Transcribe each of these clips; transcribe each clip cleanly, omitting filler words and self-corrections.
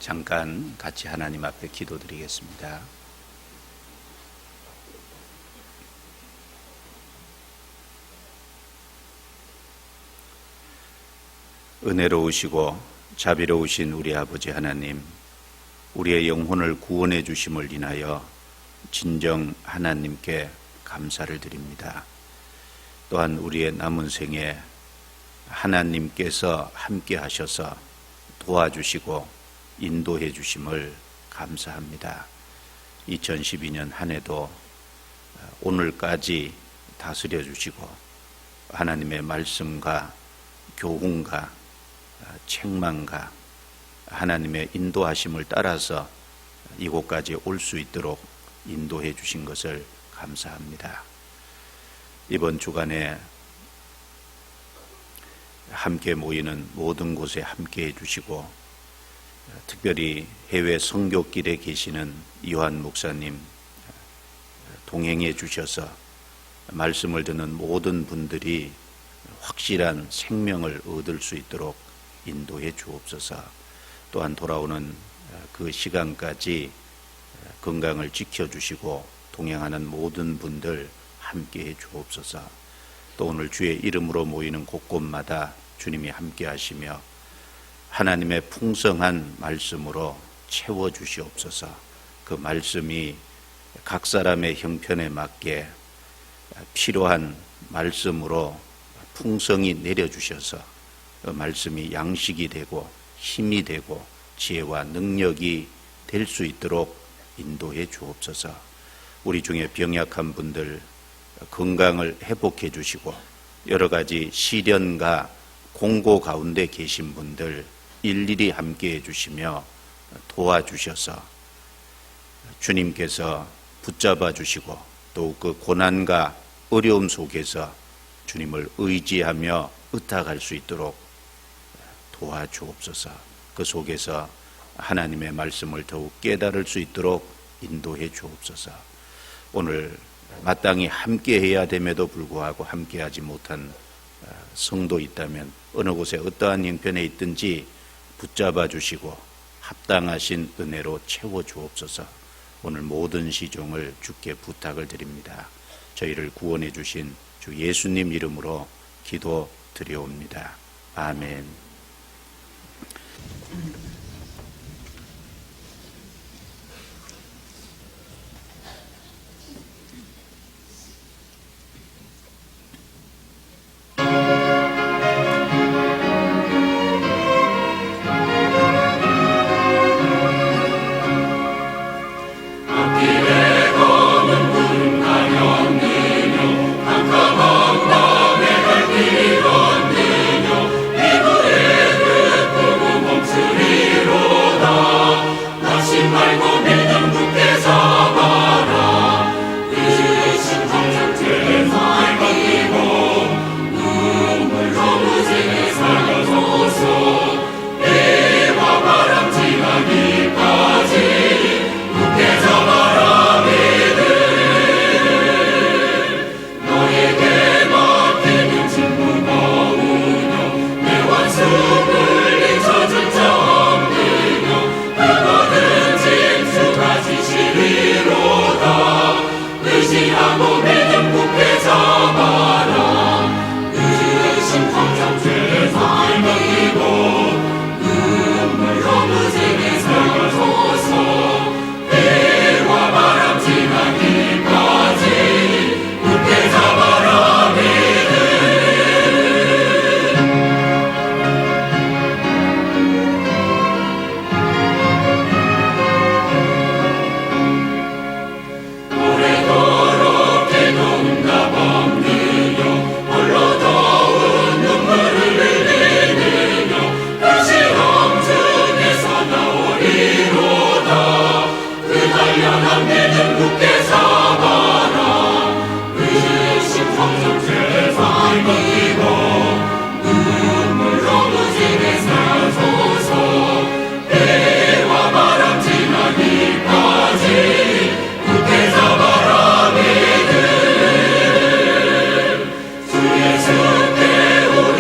잠깐 같이 하나님 앞에 기도드리겠습니다. 은혜로우시고 자비로우신 우리 아버지 하나님, 우리의 영혼을 구원해 주심을 인하여 진정 하나님께 감사를 드립니다. 또한 우리의 남은 생에 하나님께서 함께 하셔서 도와주시고 인도해 주심을 감사합니다. 2012년 한 해도 오늘까지 다스려 주시고 하나님의 말씀과 교훈과 책망과 하나님의 인도하심을 따라서 이곳까지 올 수 있도록 인도해 주신 것을 감사합니다. 이번 주간에 함께 모이는 모든 곳에 함께 해주시고 특별히 해외 선교길에 계시는 이완 목사님 동행해 주셔서 말씀을 듣는 모든 분들이 확실한 생명을 얻을 수 있도록 인도해 주옵소서. 또한 돌아오는 그 시간까지 건강을 지켜주시고 동행하는 모든 분들 함께해 주옵소서. 또 오늘 주의 이름으로 모이는 곳곳마다 주님이 함께 하시며 하나님의 풍성한 말씀으로 채워주시옵소서. 그 말씀이 각 사람의 형편에 맞게 필요한 말씀으로 풍성히 내려주셔서 그 말씀이 양식이 되고 힘이 되고 지혜와 능력이 될 수 있도록 인도해 주옵소서. 우리 중에 병약한 분들 건강을 회복해 주시고 여러 가지 시련과 공고 가운데 계신 분들 일일이 함께 해주시며 도와주셔서 주님께서 붙잡아 주시고 또 그 고난과 어려움 속에서 주님을 의지하며 의탁할 수 있도록 도와주옵소서. 그 속에서 하나님의 말씀을 더욱 깨달을 수 있도록 인도해 주옵소서. 오늘 마땅히 함께 해야 됨에도 불구하고 함께하지 못한 성도 있다면 어느 곳에 어떠한 형편에 있든지 붙잡아 주시고 합당하신 은혜로 채워 주옵소서. 오늘 모든 시종을 주께 부탁을 드립니다. 저희를 구원해 주신 주 예수님 이름으로 기도 드려옵니다. 아멘.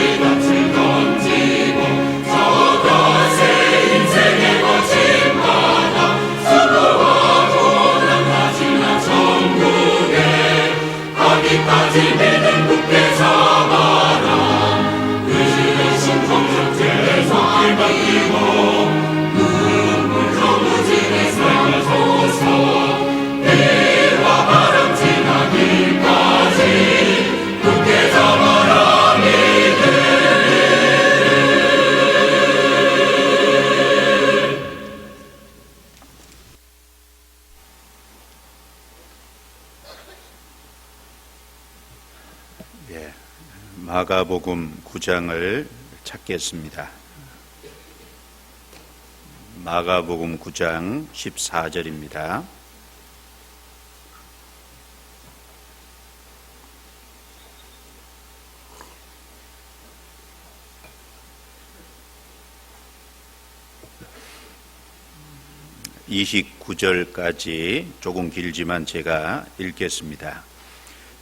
우리 같이 던지고 저것의 인생의 거친 마가복음 9장을 찾겠습니다. 마가복음 9장 14절입니다. (29절까지) 조금 길지만 제가 읽겠습니다.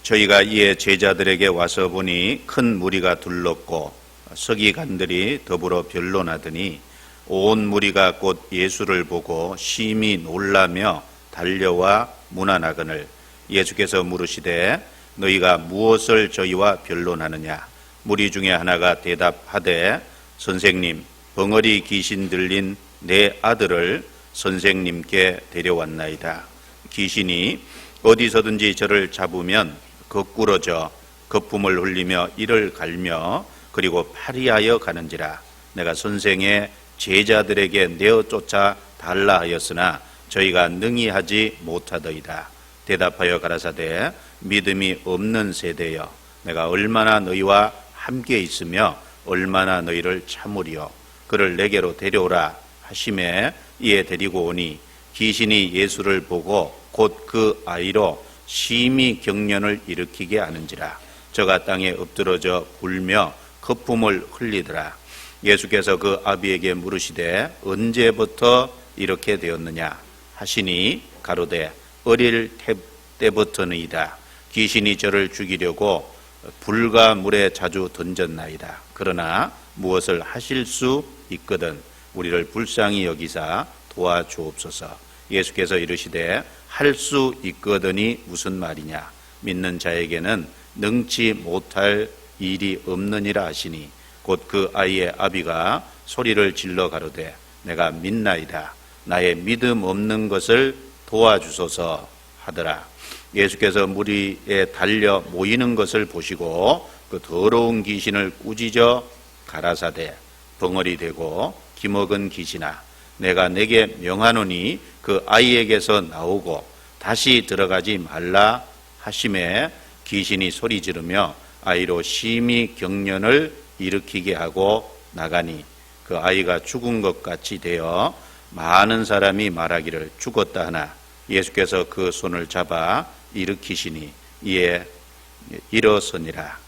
저희가 이에 제자들에게 와서 보니 큰 무리가 둘렀고 서기관들이 더불어 변론하더니 온 무리가 곧 예수를 보고 심히 놀라며 달려와 문안하거늘 예수께서 물으시되 너희가 무엇을 저희와 변론하느냐? 무리 중에 하나가 대답하되 선생님, 벙어리 귀신 들린 내 아들을 선생님께 데려왔나이다. 귀신이 어디서든지 저를 잡으면 거꾸러져 거품을 흘리며 이를 갈며 그리고 파리하여 가는지라. 내가 선생의 제자들에게 내어 쫓아 달라 하였으나 저희가 능히 하지 못하더이다. 대답하여 가라사대 믿음이 없는 세대여, 내가 얼마나 너희와 함께 있으며 얼마나 너희를 참으리요. 그를 내게로 데려오라 하심에 이에 데리고 오니 귀신이 예수를 보고 곧 그 아이로 심히 경련을 일으키게 하는지라. 저가 땅에 엎드러져 굴며 거품을 흘리더라. 예수께서 그 아비에게 물으시되 언제부터 이렇게 되었느냐 하시니 가로되 어릴 때부터니이다. 귀신이 저를 죽이려고 불과 물에 자주 던졌나이다. 그러나 무엇을 하실 수 있거든 우리를 불쌍히 여기사 도와주옵소서. 예수께서 이르시되 할 수 있거든이 무슨 말이냐? 믿는 자에게는 능치 못할 일이 없느니라 하시니 곧 그 아이의 아비가 소리를 질러 가로되 내가 믿나이다. 나의 믿음 없는 것을 도와주소서 하더라. 예수께서 무리에 달려 모이는 것을 보시고 그 더러운 귀신을 꾸짖어 가라사대 벙어리 되고 기먹은 귀신아, 내가 내게 명하노니 그 아이에게서 나오고 다시 들어가지 말라 하심에 귀신이 소리 지르며 아이로 심히 경련을 일으키게 하고 나가니 그 아이가 죽은 것 같이 되어 많은 사람이 말하기를 죽었다 하나 예수께서 그 손을 잡아 일으키시니 이에 일어서니라.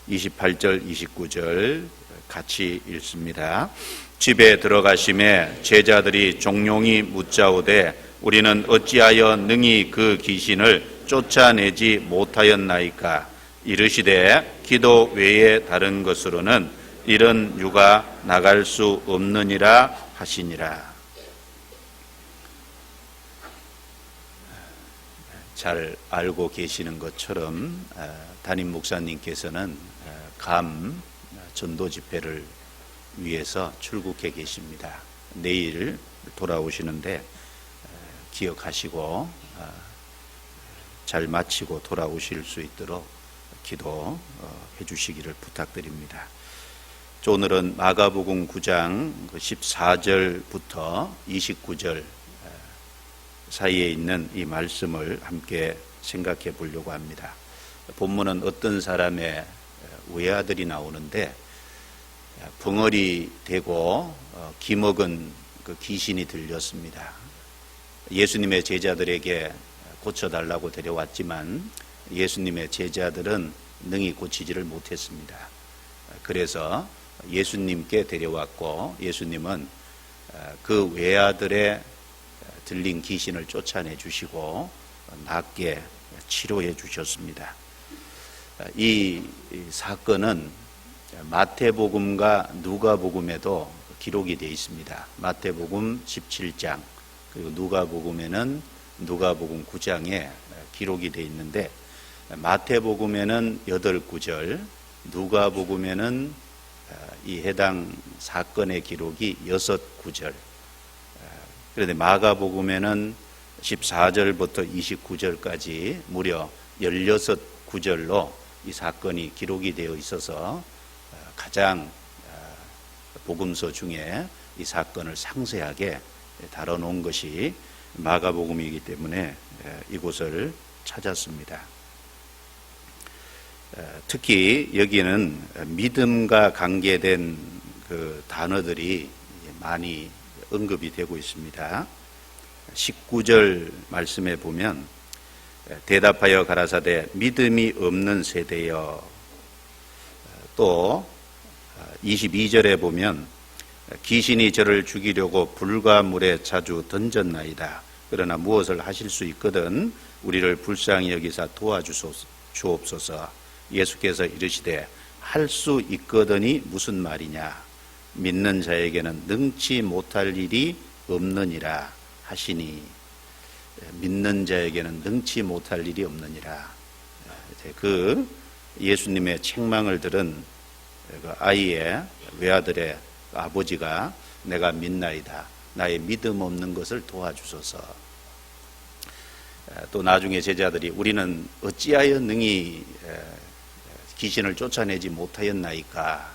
28절 29절 같이 읽습니다. 집에 들어가심에 제자들이 종용이 묻자오되 우리는 어찌하여 능히 그 귀신을 쫓아내지 못하였나이까? 이르시되 기도 외에 다른 것으로는 이런 유가 나갈 수 없느니라 하시니라. 잘 알고 계시는 것처럼 담임 목사님께서는 감 전도 집회를 위해서 출국해 계십니다. 내일 돌아오시는데 기억하시고 잘 마치고 돌아오실 수 있도록 기도해 주시기를 부탁드립니다. 오늘은 마가복음 9장 14절부터 29절 사이에 있는 이 말씀을 함께 생각해 보려고 합니다. 본문은 어떤 사람의 외아들이 나오는데 벙어리 되고 기먹은 그 귀신이 들렸습니다. 예수님의 제자들에게 고쳐달라고 데려왔지만 예수님의 제자들은 능히 고치지를 못했습니다. 그래서 예수님께 데려왔고 예수님은 그 외아들의 들린 귀신을 쫓아내 주시고 낫게 치료해 주셨습니다. 이 사건은 마태복음과 누가복음에도 기록이 되어 있습니다. 마태복음 17장 그리고 누가복음에는 누가복음 9장에 기록이 되어 있는데 마태복음에는 8구절, 누가복음에는 이 해당 사건의 기록이 6구절, 그런데 마가복음에는 14절부터 29절까지 무려 16구절로 이 사건이 기록이 되어 있어서 가장 복음서 중에 이 사건을 상세하게 다뤄놓은 것이 마가복음이기 때문에 이곳을 찾았습니다. 특히 여기는 믿음과 관계된 그 단어들이 많이 언급이 되고 있습니다. 19절 말씀에 보면 대답하여 가라사대 믿음이 없는 세대여, 또 22절에 보면 귀신이 저를 죽이려고 불과 물에 자주 던졌나이다. 그러나 무엇을 하실 수 있거든 우리를 불쌍히 여기사 도와주옵소서. 예수께서 이르시되 할 수 있거든이 무슨 말이냐, 믿는 자에게는 능치 못할 일이 없느니라 하시니, 믿는 자에게는 능치 못할 일이 없느니라. 그 예수님의 책망을 들은 그 아이의 외아들의 아버지가 내가 믿나이다, 나의 믿음 없는 것을 도와주소서. 또 나중에 제자들이 우리는 어찌하여 능히 귀신을 쫓아내지 못하였나이까.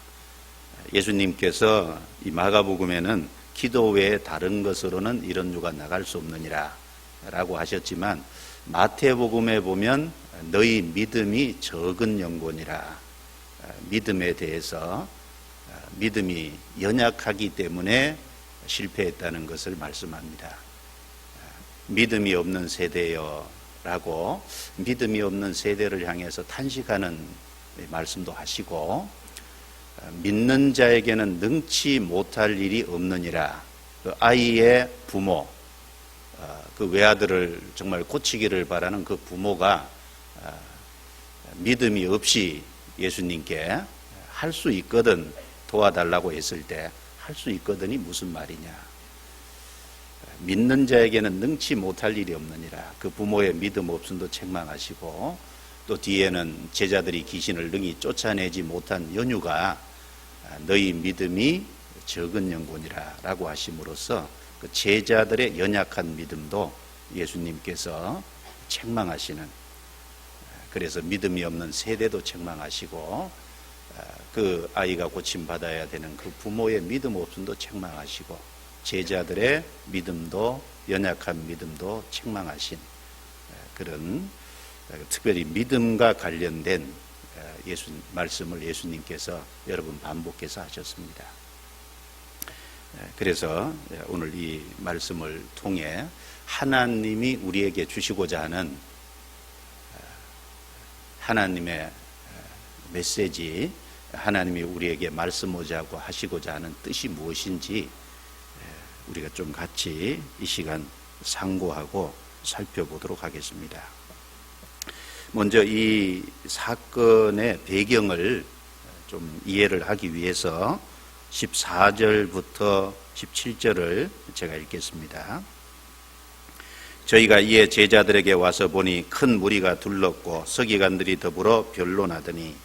예수님께서 이 마가복음에는 기도 외에 다른 것으로는 이런 유가 나갈 수 없느니라 라고 하셨지만, 마태복음에 보면 너희 믿음이 적은 영혼이라, 믿음에 대해서 믿음이 연약하기 때문에 실패했다는 것을 말씀합니다. 믿음이 없는 세대여 라고 믿음이 없는 세대를 향해서 탄식하는 말씀도 하시고, 믿는 자에게는 능치 못할 일이 없느니라. 그 아이의 부모, 그 외아들을 정말 고치기를 바라는 그 부모가 믿음이 없이 예수님께 할 수 있거든 도와달라고 했을 때 할 수 있거든이 무슨 말이냐, 믿는 자에게는 능치 못할 일이 없느니라. 그 부모의 믿음 없음도 책망하시고, 또 뒤에는 제자들이 귀신을 능히 쫓아내지 못한 연유가 너희 믿음이 적은 영혼이라 라고 하심으로써 그 제자들의 연약한 믿음도 예수님께서 책망하시는, 그래서 믿음이 없는 세대도 책망하시고, 그 아이가 고침받아야 되는 그 부모의 믿음 없음도 책망하시고, 제자들의 믿음도, 연약한 믿음도 책망하신 그런 특별히 믿음과 관련된 말씀을 예수님께서 여러 번 반복해서 하셨습니다. 그래서 오늘 이 말씀을 통해 하나님이 우리에게 주시고자 하는 하나님의 메시지, 하나님이 우리에게 말씀하자고 하시고자 하는 뜻이 무엇인지 우리가 좀 같이 이 시간 상고하고 살펴보도록 하겠습니다. 먼저 이 사건의 배경을 좀 이해를 하기 위해서 14절부터 17절을 제가 읽겠습니다. 저희가 이에 제자들에게 와서 보니 큰 무리가 둘렀고 서기관들이 더불어 변론하더니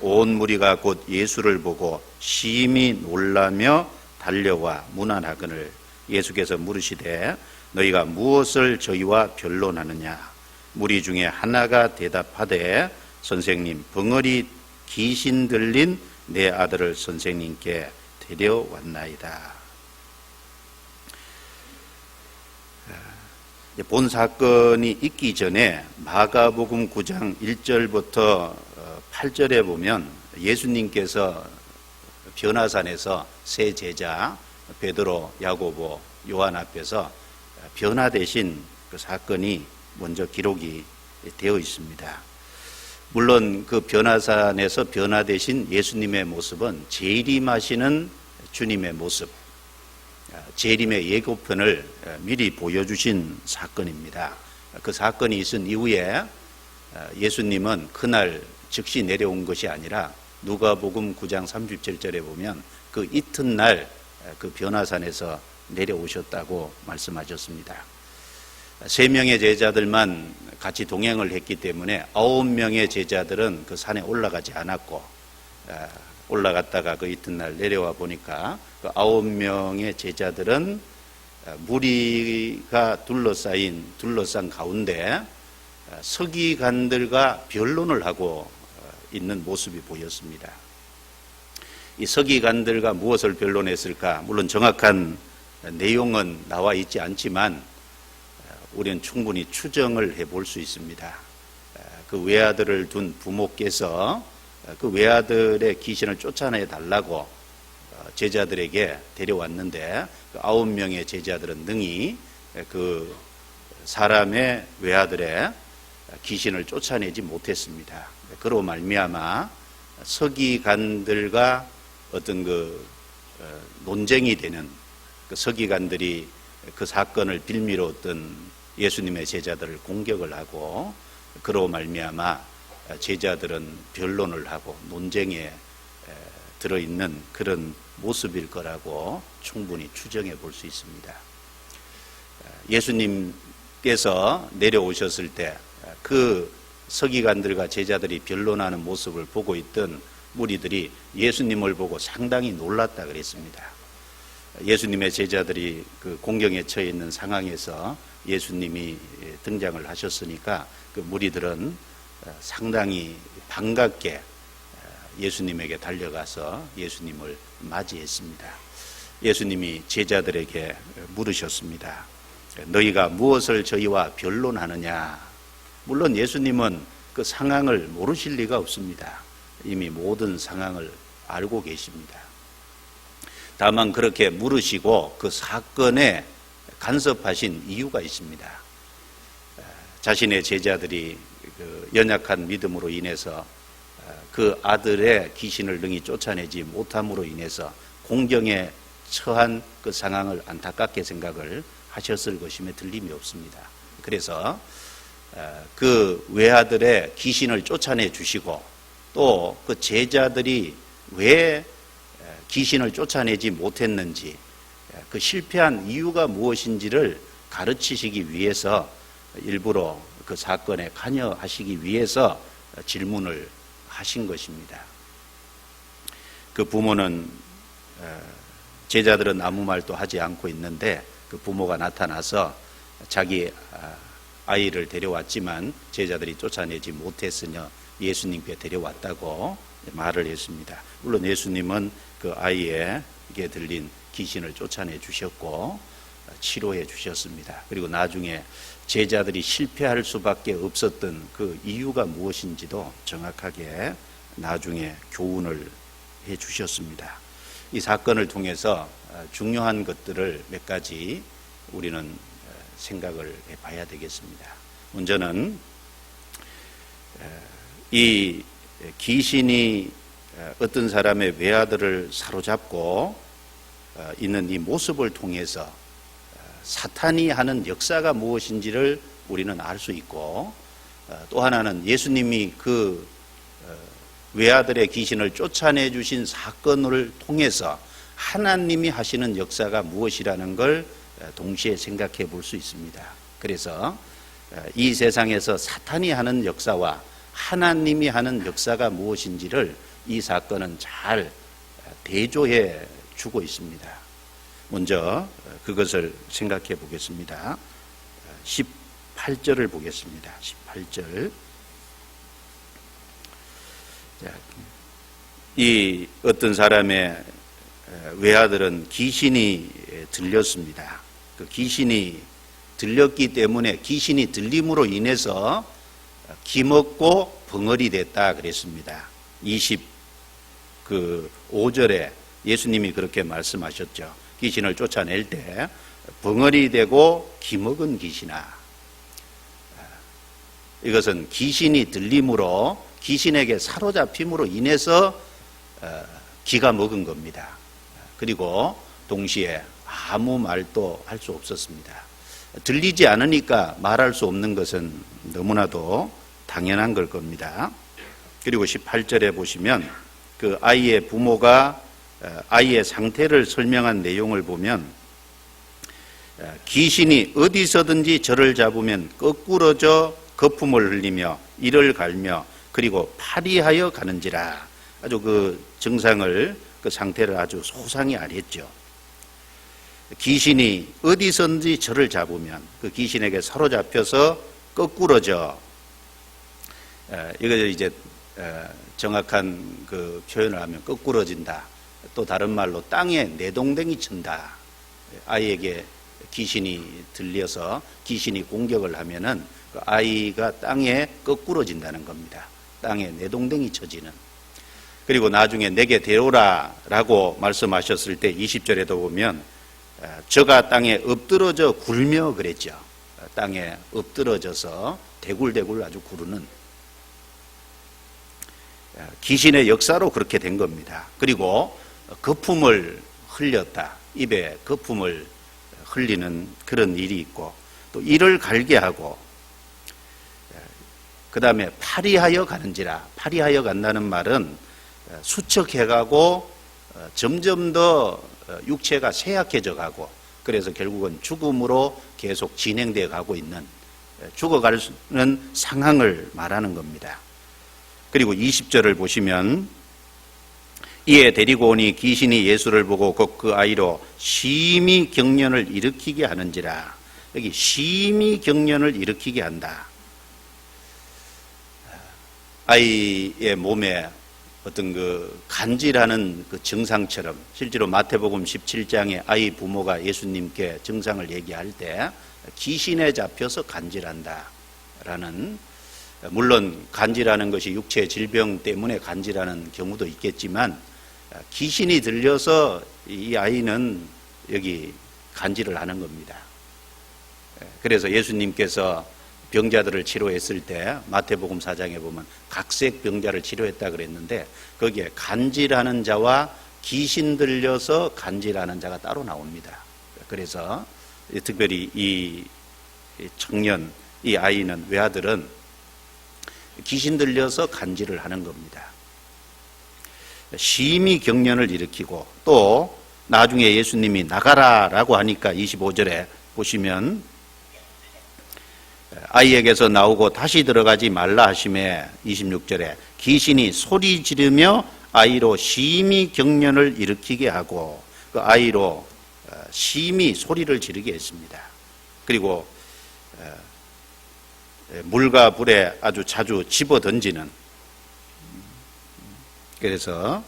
온 무리가 곧 예수를 보고 심히 놀라며 달려와 문안하거늘 예수께서 물으시되 너희가 무엇을 저희와 변론하느냐. 무리 중에 하나가 대답하되 선생님, 벙어리 귀신 들린 내 아들을 선생님께 데려왔나이다. 본 사건이 있기 전에 마가복음 9장 1절부터 8절에 보면 예수님께서 변화산에서 세 제자 베드로, 야고보, 요한 앞에서 변화되신 그 사건이 먼저 기록이 되어 있습니다. 물론 그 변화산에서 변화되신 예수님의 모습은 재림하시는 주님의 모습, 재림의 예고편을 미리 보여주신 사건입니다. 그 사건이 있은 이후에 예수님은 그날 즉시 내려온 것이 아니라 누가복음 9장 37절에 보면 그 이튿날 그 변화산에서 내려오셨다고 말씀하셨습니다. 3명의 제자들만 같이 동행을 했기 때문에 9명의 제자들은 그 산에 올라가지 않았고 올라갔다가 그 이튿날 내려와 보니까 그 9명의 제자들은 무리가 둘러싼 가운데 서기관들과 변론을 하고 있는 모습이 보였습니다. 이 서기관들과 무엇을 변론했을까? 물론 정확한 내용은 나와 있지 않지만 우리는 충분히 추정을 해볼 수 있습니다. 그 외아들을 둔 부모께서 그 외아들의 귀신을 쫓아내 달라고 제자들에게 데려왔는데 그 9명의 제자들은 능히 그 사람의 외아들의 귀신을 쫓아내지 못했습니다. 그로 말미암아 서기관들과 어떤 그 논쟁이 되는 그 서기관들이 그 사건을 빌미로 어떤 예수님의 제자들을 공격을 하고 그로 말미암아 제자들은 변론을 하고 논쟁에 들어있는 그런 모습일 거라고 충분히 추정해 볼 수 있습니다. 예수님께서 내려오셨을 때 그 서기관들과 제자들이 변론하는 모습을 보고 있던 무리들이 예수님을 보고 상당히 놀랐다 그랬습니다. 예수님의 제자들이 그 공경에 처해 있는 상황에서 예수님이 등장을 하셨으니까 그 무리들은 상당히 반갑게 예수님에게 달려가서 예수님을 맞이했습니다. 예수님이 제자들에게 물으셨습니다. 너희가 무엇을 저희와 변론하느냐? 물론 예수님은 그 상황을 모르실 리가 없습니다. 이미 모든 상황을 알고 계십니다. 다만 그렇게 물으시고 그 사건에 간섭하신 이유가 있습니다. 자신의 제자들이 그 연약한 믿음으로 인해서 그 아들의 귀신을 능히 쫓아내지 못함으로 인해서 공경에 처한 그 상황을 안타깝게 생각을 하셨을 것임에 틀림이 없습니다. 그래서 그 외아들의 귀신을 쫓아내 주시고 또 그 제자들이 왜 귀신을 쫓아내지 못했는지 그 실패한 이유가 무엇인지를 가르치시기 위해서 일부러 그 사건에 관여하시기 위해서 질문을 하신 것입니다. 그 부모는 제자들은 아무 말도 하지 않고 있는데 그 부모가 나타나서 자기 아이를 데려왔지만 제자들이 쫓아내지 못했으며 예수님께 데려왔다고 말을 했습니다. 물론 예수님은 그 아이에게 들린 귀신을 쫓아내 주셨고 치료해 주셨습니다. 그리고 나중에 제자들이 실패할 수밖에 없었던 그 이유가 무엇인지도 정확하게 나중에 교훈을 해 주셨습니다. 이 사건을 통해서 중요한 것들을 몇 가지 우리는 생각을 해봐야 되겠습니다. 먼저는 이 귀신이 어떤 사람의 외아들을 사로잡고 있는 이 모습을 통해서 사탄이 하는 역사가 무엇인지를 우리는 알 수 있고 또 하나는 예수님이 그 외아들의 귀신을 쫓아내 주신 사건을 통해서 하나님이 하시는 역사가 무엇이라는 걸 동시에 생각해 볼 수 있습니다. 그래서 이 세상에서 사탄이 하는 역사와 하나님이 하는 역사가 무엇인지를 이 사건은 잘 대조해 주고 있습니다. 먼저 그것을 생각해 보겠습니다. 18절을 보겠습니다. 18절. 이 어떤 사람의 외아들은 귀신이 들렸습니다. 그 귀신이 들렸기 때문에 귀신이 들림으로 인해서 기먹고 벙어리 됐다 그랬습니다. 25절에 예수님이 그렇게 말씀하셨죠. 귀신을 쫓아낼 때 벙어리 되고 기먹은 귀신아. 이것은 귀신이 들림으로 귀신에게 사로잡힘으로 인해서 기가 먹은 겁니다. 그리고 동시에 아무 말도 할 수 없었습니다. 들리지 않으니까 말할 수 없는 것은 너무나도 당연한 걸 겁니다. 그리고 18절에 보시면 그 아이의 부모가 아이의 상태를 설명한 내용을 보면 귀신이 어디서든지 저를 잡으면 거꾸러져 거품을 흘리며 이를 갈며 그리고 파리하여 가는지라. 아주 그 증상을, 그 상태를 아주 소상히 알았죠. 귀신이 어디선지 저를 잡으면 그 귀신에게 사로잡혀서 거꾸러져, 이거 이제 정확한 그 표현을 하면 거꾸러진다. 또 다른 말로 땅에 내동댕이 친다. 아이에게 귀신이 들려서 귀신이 공격을 하면은 그 아이가 땅에 거꾸러진다는 겁니다. 땅에 내동댕이 쳐지는. 그리고 나중에 내게 데려오라 라고 말씀하셨을 때 20절에도 보면 저가 땅에 엎드러져 굴며 그랬죠. 땅에 엎드러져서 대굴대굴 아주 구르는 귀신의 역사로 그렇게 된 겁니다. 그리고 거품을 흘렸다. 입에 거품을 흘리는 그런 일이 있고, 또 이를 갈게 하고, 그 다음에 파리하여 가는지라. 파리하여 간다는 말은 수척해가고 점점 더 육체가 쇠약해져 가고, 그래서 결국은 죽음으로 계속 진행되어 가고 있는, 죽어가는 상황을 말하는 겁니다. 그리고 20절을 보시면 이에 데리고 오니 귀신이 예수를 보고 곧 그 아이로 심히 경련을 일으키게 하는지라. 여기 심히 경련을 일으키게 한다. 아이의 몸에 어떤 그 간질하는 그 증상처럼, 실제로 마태복음 17장에 아이 부모가 예수님께 증상을 얘기할 때 귀신에 잡혀서 간질한다 라는, 물론 간질하는 것이 육체 질병 때문에 간질하는 경우도 있겠지만 귀신이 들려서 이 아이는 여기 간질을 하는 겁니다. 그래서 예수님께서 병자들을 치료했을 때 마태복음 4장에 보면 각색 병자를 치료했다 그랬는데 거기에 간질하는 자와 귀신 들려서 간질하는 자가 따로 나옵니다. 그래서 특별히 이 청년, 이 아이는, 외아들은 귀신 들려서 간질을 하는 겁니다. 심히 경련을 일으키고, 또 나중에 예수님이 나가라라고 하니까 25절에 보시면 아이에게서 나오고 다시 들어가지 말라 하심에 26절에 귀신이 소리 지르며 아이로 심히 경련을 일으키게 하고 그 아이로 심히 소리를 지르게 했습니다. 그리고 물과 불에 아주 자주 집어 던지는, 그래서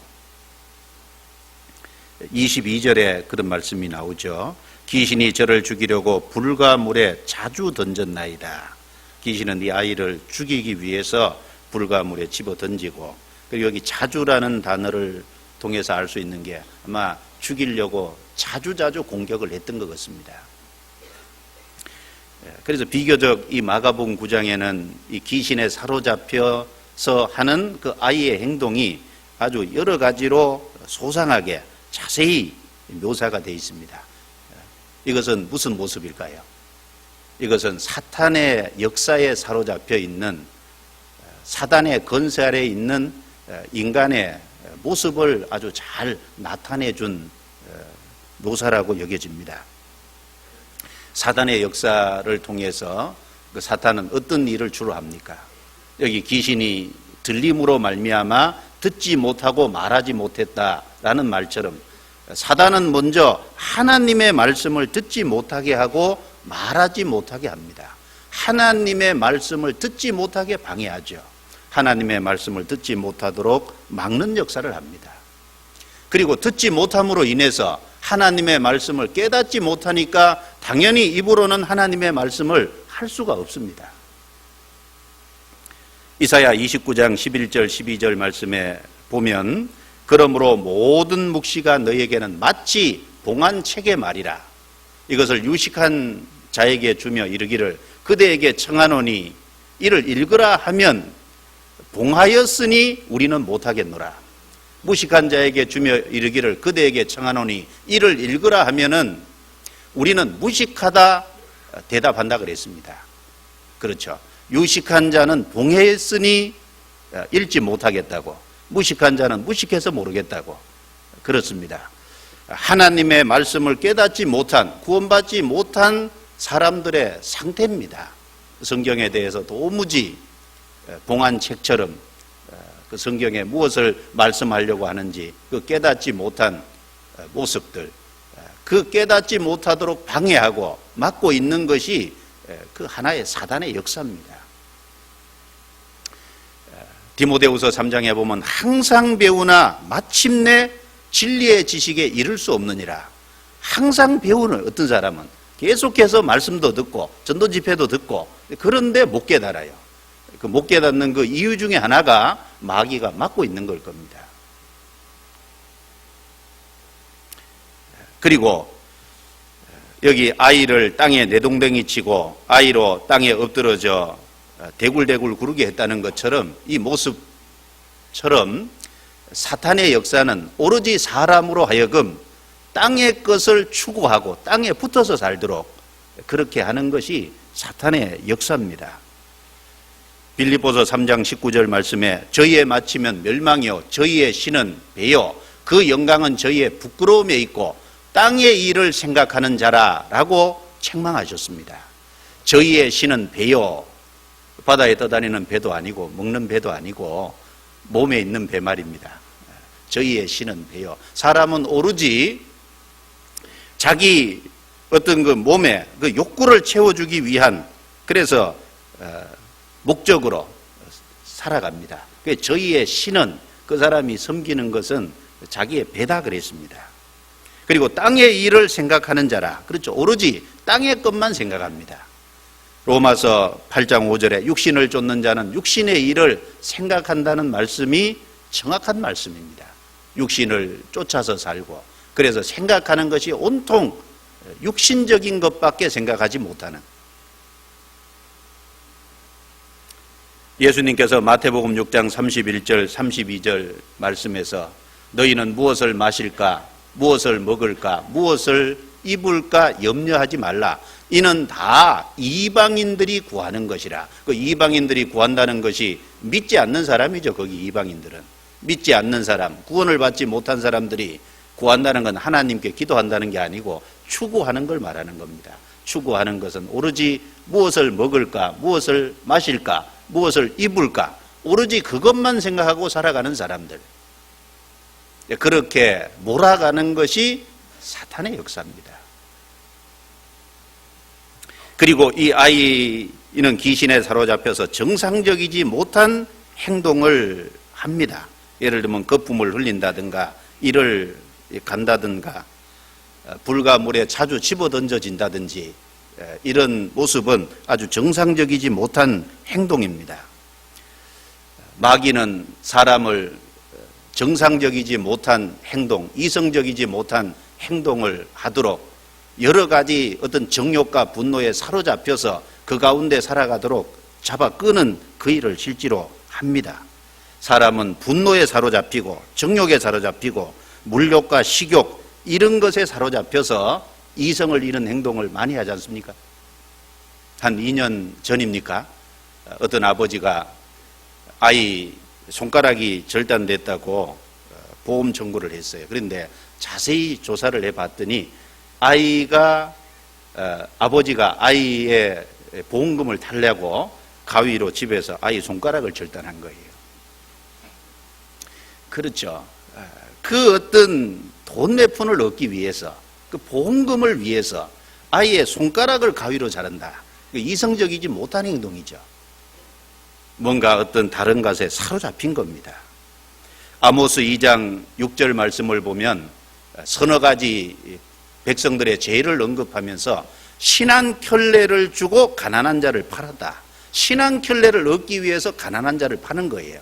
22절에 그런 말씀이 나오죠. 귀신이 저를 죽이려고 불과 물에 자주 던졌나이다. 귀신은 이 아이를 죽이기 위해서 불과 물에 집어 던지고, 그리고 여기 자주라는 단어를 통해서 알 수 있는 게 아마 죽이려고 자주자주 공격을 했던 것 같습니다. 그래서 비교적 이 마가복음 9장에는 이 귀신에 사로잡혀서 하는 그 아이의 행동이 아주 여러 가지로 소상하게 자세히 묘사가 되어 있습니다. 이것은 무슨 모습일까요? 이것은 사탄의 역사에 사로잡혀 있는, 사단의 건세 아래에 있는 인간의 모습을 아주 잘 나타내 준 묘사라고 여겨집니다. 사단의 역사를 통해서 그 사탄은 어떤 일을 주로 합니까? 여기 귀신이 들림으로 말미암아 듣지 못하고 말하지 못했다라는 말처럼 사단은 먼저 하나님의 말씀을 듣지 못하게 하고 말하지 못하게 합니다. 하나님의 말씀을 듣지 못하게 방해하죠. 하나님의 말씀을 듣지 못하도록 막는 역사를 합니다. 그리고 듣지 못함으로 인해서 하나님의 말씀을 깨닫지 못하니까 당연히 입으로는 하나님의 말씀을 할 수가 없습니다. 이사야 29장 11절 12절 말씀에 보면 그러므로 모든 묵시가 너에게는 마치 봉한 책의 말이라. 이것을 유식한 자에게 주며 이르기를 그대에게 청하노니 이를 읽으라 하면 봉하였으니 우리는 못하겠노라. 무식한 자에게 주며 이르기를 그대에게 청하노니 이를 읽으라 하면은 우리는 무식하다 대답한다 그랬습니다. 그렇죠. 유식한 자는 봉했으니 읽지 못하겠다고, 무식한 자는 무식해서 모르겠다고. 그렇습니다. 하나님의 말씀을 깨닫지 못한, 구원받지 못한 사람들의 상태입니다. 성경에 대해서 도무지 봉안책처럼 그 성경에 무엇을 말씀하려고 하는지 그 깨닫지 못한 모습들, 그 깨닫지 못하도록 방해하고 막고 있는 것이 그 하나의 사단의 역사입니다. 디모데후서 3장에 보면 항상 배우나 마침내 진리의 지식에 이를 수 없느니라. 항상 배우는 어떤 사람은 계속해서 말씀도 듣고 전도 집회도 듣고 그런데 못 깨달아요. 그 못 깨닫는 그 이유 중에 하나가 마귀가 막고 있는 걸 겁니다. 그리고 여기 아이를 땅에 내동댕이 치고 아이로 땅에 엎드러져 대굴대굴 구르게 했다는 것처럼 이 모습처럼 사탄의 역사는 오로지 사람으로 하여금 땅의 것을 추구하고 땅에 붙어서 살도록 그렇게 하는 것이 사탄의 역사입니다. 빌립보서 3장 19절 말씀에 저희의 마치면 멸망이요 저희의 신은 배요 그 영광은 저희의 부끄러움에 있고 땅의 일을 생각하는 자라라고 책망하셨습니다. 저희의 신은 배요, 바다에 떠다니는 배도 아니고 먹는 배도 아니고 몸에 있는 배 말입니다. 저희의 신은 배요. 사람은 오로지 자기 어떤 그 몸에 그 욕구를 채워주기 위한 그래서 목적으로 살아갑니다. 저희의 신은 그 사람이 섬기는 것은 자기의 배다 그랬습니다. 그리고 땅의 일을 생각하는 자라. 그렇죠. 오로지 땅의 것만 생각합니다. 로마서 8장 5절에 육신을 쫓는 자는 육신의 일을 생각한다는 말씀이 정확한 말씀입니다. 육신을 쫓아서 살고 그래서 생각하는 것이 온통 육신적인 것밖에 생각하지 못하는 예수님께서 마태복음 6장 31절 32절 말씀에서 너희는 무엇을 마실까 무엇을 먹을까 무엇을 입을까 염려하지 말라. 이는 다 이방인들이 구하는 것이라. 그 이방인들이 구한다는 것이 믿지 않는 사람이죠. 거기 이방인들은 믿지 않는 사람, 구원을 받지 못한 사람들이 구한다는 건 하나님께 기도한다는 게 아니고 추구하는 걸 말하는 겁니다. 추구하는 것은 오로지 무엇을 먹을까 무엇을 마실까 무엇을 입을까 오로지 그것만 생각하고 살아가는 사람들, 그렇게 몰아가는 것이 사탄의 역사입니다. 그리고 이 아이는 귀신에 사로잡혀서 정상적이지 못한 행동을 합니다. 예를 들면 거품을 흘린다든가 이를 간다든가 불과 물에 자주 집어던져진다든지 이런 모습은 아주 정상적이지 못한 행동입니다. 마귀는 사람을 정상적이지 못한 행동, 이성적이지 못한 행동을 하도록 여러 가지 어떤 정욕과 분노에 사로잡혀서 그 가운데 살아가도록 잡아 끄는 그 일을 실제로 합니다. 사람은 분노에 사로잡히고 정욕에 사로잡히고 물욕과 식욕 이런 것에 사로잡혀서 이성을 잃은 행동을 많이 하지 않습니까? 한 2년 전입니까? 어떤 아버지가 아이 손가락이 절단됐다고 보험 청구를 했어요. 그런데 자세히 조사를 해봤더니 아버지가 아이의 보험금을 타려고 가위로 집에서 아이 손가락을 절단한 거예요. 그렇죠. 그 어떤 돈 몇 푼을 얻기 위해서 그 보험금을 위해서 아이의 손가락을 가위로 자른다. 이성적이지 못한 행동이죠. 뭔가 어떤 다른 것에 사로잡힌 겁니다. 아모스 2장 6절 말씀을 보면 서너 가지 백성들의 죄를 언급하면서 신한켤레를 주고 가난한 자를 팔았다. 신한켤레를 얻기 위해서 가난한 자를 파는 거예요.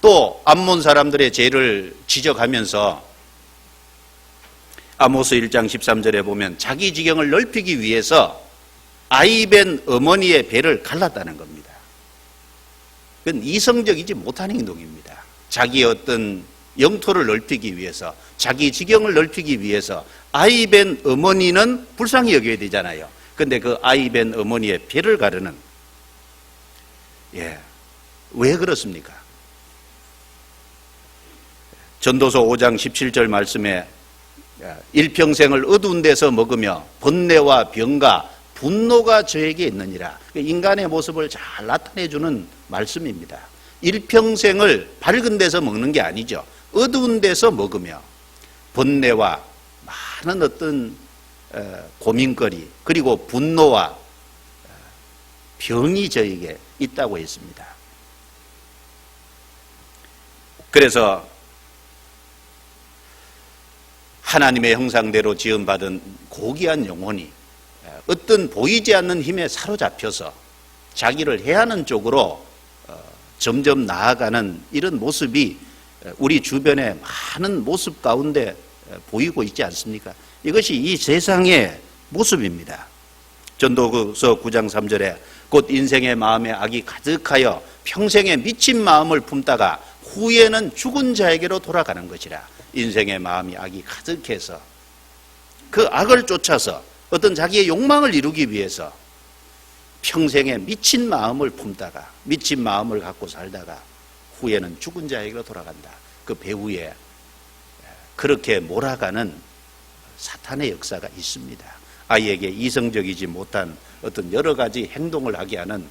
또 암몬 사람들의 죄를 지적하면서 아모스 1장 13절에 보면 자기 지경을 넓히기 위해서 아이벤 어머니의 배를 갈랐다는 겁니다. 그건 이성적이지 못한 행동입니다. 자기 어떤 영토를 넓히기 위해서 자기 지경을 넓히기 위해서 아이벤 어머니는 불쌍히 여겨야 되잖아요. 그런데 그 아이벤 어머니의 배를 가르는 왜 그렇습니까? 전도서 5장 17절 말씀에 일평생을 어두운 데서 먹으며 번뇌와 병과 분노가 저에게 있느니라. 인간의 모습을 잘 나타내주는 말씀입니다. 일평생을 밝은 데서 먹는 게 아니죠. 어두운 데서 먹으며 번뇌와 많은 어떤 고민거리 그리고 분노와 병이 저에게 있다고 했습니다. 그래서 하나님의 형상대로 지음받은 고귀한 영혼이 어떤 보이지 않는 힘에 사로잡혀서 자기를 해하는 쪽으로 점점 나아가는 이런 모습이 우리 주변의 많은 모습 가운데 보이고 있지 않습니까? 이것이 이 세상의 모습입니다. 전도서 9장 3절에 곧 인생의 마음에 악이 가득하여 평생에 미친 마음을 품다가 후에는 죽은 자에게로 돌아가는 것이라. 인생의 마음이 악이 가득해서 그 악을 쫓아서 어떤 자기의 욕망을 이루기 위해서 평생에 미친 마음을 품다가 미친 마음을 갖고 살다가 후에는 죽은 자에게로 돌아간다. 그 배후에 그렇게 몰아가는 사탄의 역사가 있습니다. 아이에게 이성적이지 못한 어떤 여러 가지 행동을 하게 하는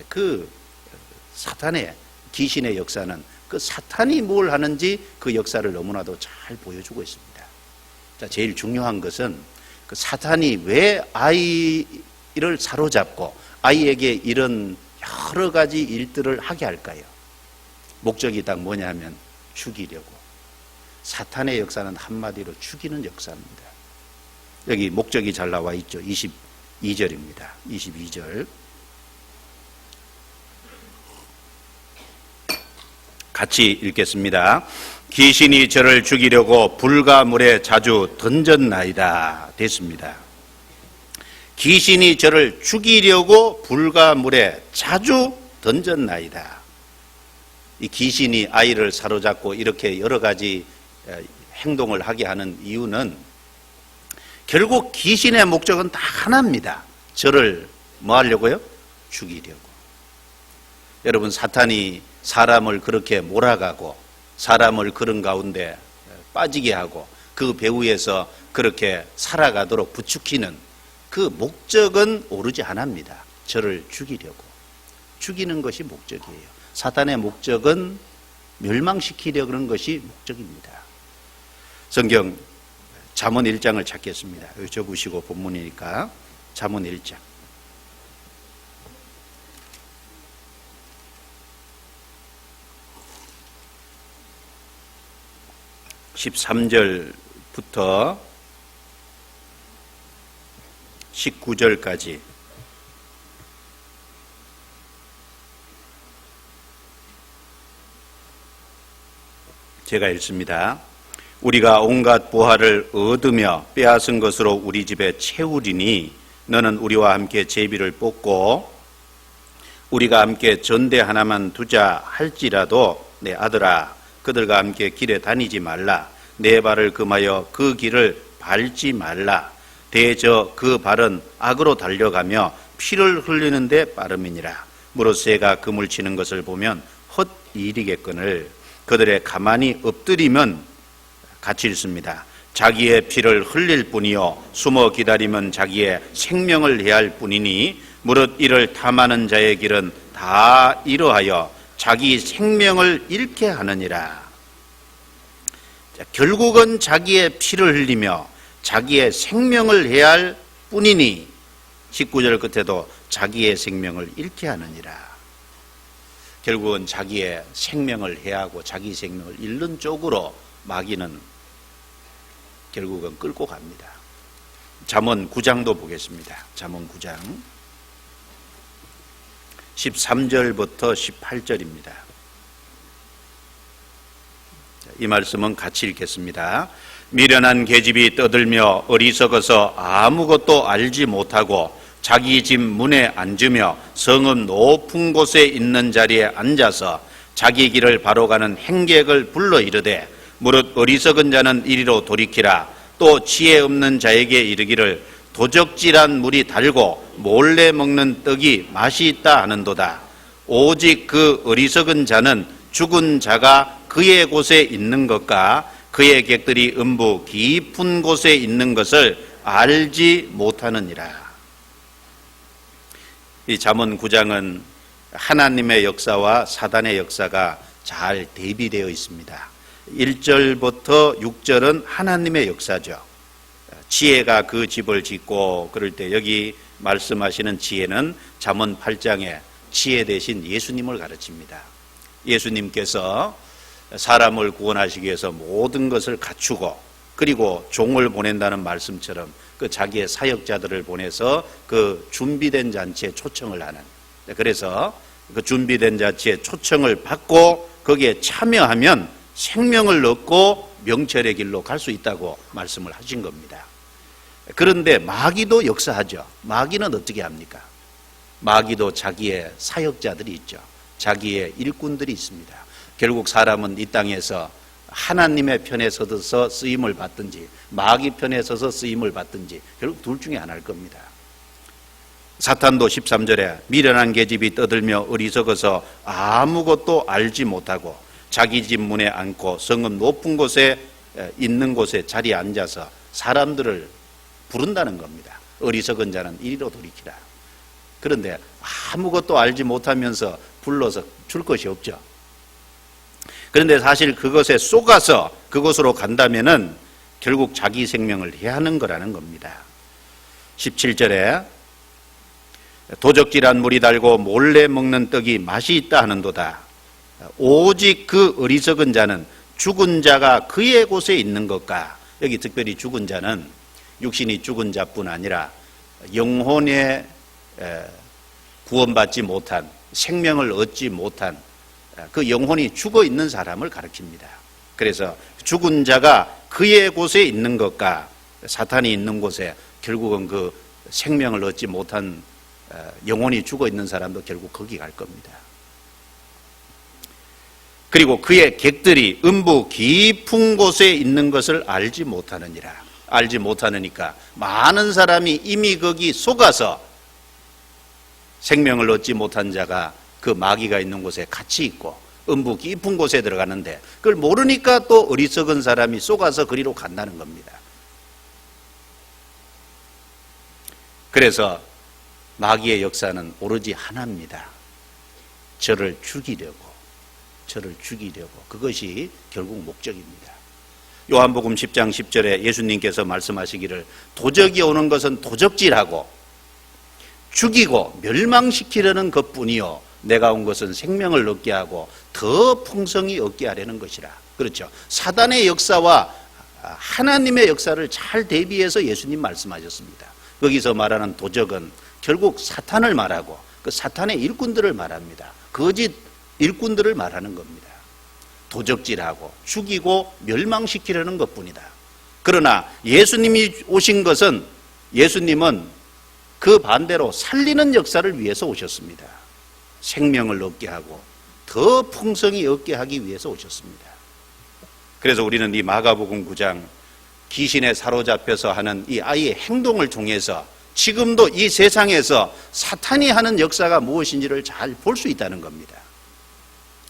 그 사탄의 귀신의 역사는 그 사탄이 뭘 하는지 그 역사를 너무나도 잘 보여주고 있습니다. 자, 제일 중요한 것은 그 사탄이 왜 아이를 사로잡고 아이에게 이런 여러 가지 일들을 하게 할까요? 목적이 딱 뭐냐 하면 죽이려고. 사탄의 역사는 한마디로 죽이는 역사입니다. 여기 목적이 잘 나와 있죠. 22절입니다. 22절. 같이 읽겠습니다. 귀신이 저를 죽이려고 불과 물에 자주 던졌나이다. 됐습니다. 귀신이 저를 죽이려고 불과 물에 자주 던졌나이다. 이 귀신이 아이를 사로잡고 이렇게 여러 가지 행동을 하게 하는 이유는 결국 귀신의 목적은 다 하나입니다. 저를 뭐 하려고요? 죽이려고. 여러분, 사탄이 사람을 그렇게 몰아가고 사람을 그런 가운데 빠지게 하고 그 배후에서 그렇게 살아가도록 부추기는 그 목적은 오르지 않습니다. 저를 죽이려고. 죽이는 것이 목적이에요. 사탄의 목적은 멸망시키려고 하는 것이 목적입니다. 성경 잠언 1장을 찾겠습니다. 여기 적으시고 본문이니까 잠언 1장. 13절부터 19절까지 제가 읽습니다. 우리가 온갖 보화를 얻으며 빼앗은 것으로 우리 집에 채우리니 너는 우리와 함께 제비를 뽑고 우리가 함께 전대 하나만 두자 할지라도 내 아들아 그들과 함께 길에 다니지 말라. 내 발을 금하여 그 길을 밟지 말라. 대저 그 발은 악으로 달려가며 피를 흘리는 데 빠름이니라. 무릇 새가 그물 치는 것을 보면 헛일이겠거늘 그들의 가만히 엎드리면 같이 읽습니다. 자기의 피를 흘릴 뿐이요 숨어 기다리면 자기의 생명을 해할 뿐이니 무릇 이를 탐하는 자의 길은 다 이러하여 자기 생명을 잃게 하느니라. 자, 결국은 자기의 피를 흘리며 자기의 생명을 해야 할 뿐이니 19절 끝에도 자기의 생명을 잃게 하느니라. 결국은 자기의 생명을 해하고 자기 생명을 잃는 쪽으로 마귀는 결국은 끌고 갑니다. 잠언 9장도 보겠습니다. 잠언 9장 13절부터 18절입니다. 이 말씀은 같이 읽겠습니다. 미련한 계집이 떠들며 어리석어서 아무것도 알지 못하고 자기 집 문에 앉으며 성읍 높은 곳에 있는 자리에 앉아서 자기 길을 바로 가는 행객을 불러 이르되 무릇 어리석은 자는 이리로 돌이키라. 또 지혜 없는 자에게 이르기를 도적질한 물이 달고 몰래 먹는 떡이 맛이 있다 하는도다. 오직 그 어리석은 자는 죽은 자가 그의 곳에 있는 것과 그의 객들이 음부 깊은 곳에 있는 것을 알지 못하느니라. 이 잠언 9장은 하나님의 역사와 사단의 역사가 잘 대비되어 있습니다. 1절부터 6절은 하나님의 역사죠. 지혜가 그 집을 짓고 그럴 때 여기 말씀하시는 지혜는 잠언 8장에 지혜 대신 예수님을 가르칩니다. 예수님께서 사람을 구원하시기 위해서 모든 것을 갖추고 그리고 종을 보낸다는 말씀처럼 그 자기의 사역자들을 보내서 그 준비된 잔치에 초청을 하는, 그래서 그 준비된 잔치에 초청을 받고 거기에 참여하면 생명을 얻고 명철의 길로 갈 수 있다고 말씀을 하신 겁니다. 그런데 마귀도 역사하죠. 마귀는 어떻게 합니까? 마귀도 자기의 사역자들이 있죠. 자기의 일꾼들이 있습니다. 결국 사람은 이 땅에서 하나님의 편에 서서 쓰임을 받든지 마귀 편에 서서 쓰임을 받든지 결국 둘 중에 하나일 겁니다. 사탄도 13절에 미련한 계집이 떠들며 어리석어서 아무것도 알지 못하고 자기 집 문에 앉고 성읍 높은 곳에 있는 곳에 자리에 앉아서 사람들을 부른다는 겁니다. 어리석은 자는 이리로 돌이키라. 그런데 아무것도 알지 못하면서 불러서 줄 것이 없죠. 그런데 사실 그것에 속아서 그곳으로 간다면은 결국 자기 생명을 해하는 거라는 겁니다. 17절에 도적질한 물이 달고 몰래 먹는 떡이 맛이 있다 하는도다. 오직 그 어리석은 자는 죽은 자가 그의 곳에 있는 것과, 여기 특별히 죽은 자는 육신이 죽은 자뿐 아니라 영혼에 구원받지 못한, 생명을 얻지 못한 그 영혼이 죽어 있는 사람을 가리킵니다. 그래서 죽은 자가 그의 곳에 있는 것과 사탄이 있는 곳에 결국은 그 생명을 얻지 못한 영혼이 죽어 있는 사람도 결국 거기 갈 겁니다. 그리고 그의 객들이 음부 깊은 곳에 있는 것을 알지 못하느니라. 알지 못하느니까 많은 사람이 이미 거기 속아서 생명을 얻지 못한 자가 그 마귀가 있는 곳에 같이 있고 음부 깊은 곳에 들어가는데 그걸 모르니까 또 어리석은 사람이 속아서 그리로 간다는 겁니다. 그래서 마귀의 역사는 오로지 하나입니다. 저를 죽이려고 그것이 결국 목적입니다. 요한복음 10장 10절에 예수님께서 말씀하시기를 도적이 오는 것은 도적질하고 죽이고 멸망시키려는 것뿐이요 내가 온 것은 생명을 얻게 하고 더 풍성히 얻게 하려는 것이라. 그렇죠. 사단의 역사와 하나님의 역사를 잘 대비해서 예수님 말씀하셨습니다. 거기서 말하는 도적은 결국 사탄을 말하고 그 사탄의 일꾼들을 말합니다. 거짓 일꾼들을 말하는 겁니다. 도적질하고 죽이고 멸망시키려는 것뿐이다. 그러나 예수님이 오신 것은, 예수님은 그 반대로 살리는 역사를 위해서 오셨습니다. 생명을 얻게 하고 더 풍성히 얻게 하기 위해서 오셨습니다. 그래서 우리는 이 마가복음 9장 귀신에 사로잡혀서 하는 이 아이의 행동을 통해서 지금도 이 세상에서 사탄이 하는 역사가 무엇인지를 잘 볼 수 있다는 겁니다.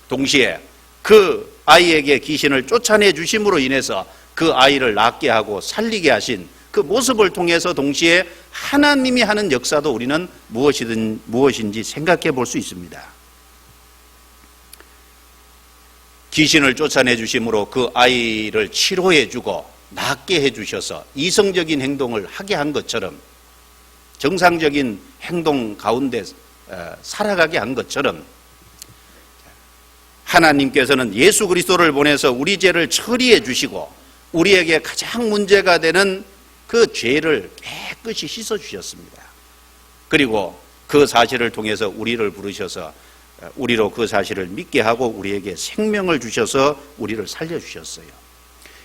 동시에 그 아이에게 귀신을 쫓아내 주심으로 인해서 그 아이를 낫게 하고 살리게 하신 그 모습을 통해서 동시에 하나님이 하는 역사도 우리는 무엇인지 생각해 볼 수 있습니다. 귀신을 쫓아내 주심으로 그 아이를 치료해 주고 낫게 해 주셔서 이성적인 행동을 하게 한 것처럼, 정상적인 행동 가운데 살아가게 한 것처럼 하나님께서는 예수 그리스도를 보내서 우리 죄를 처리해 주시고 우리에게 가장 문제가 되는 그 죄를 깨끗이 씻어 주셨습니다. 그리고 그 사실을 통해서 우리를 부르셔서 우리로 그 사실을 믿게 하고 우리에게 생명을 주셔서 우리를 살려주셨어요.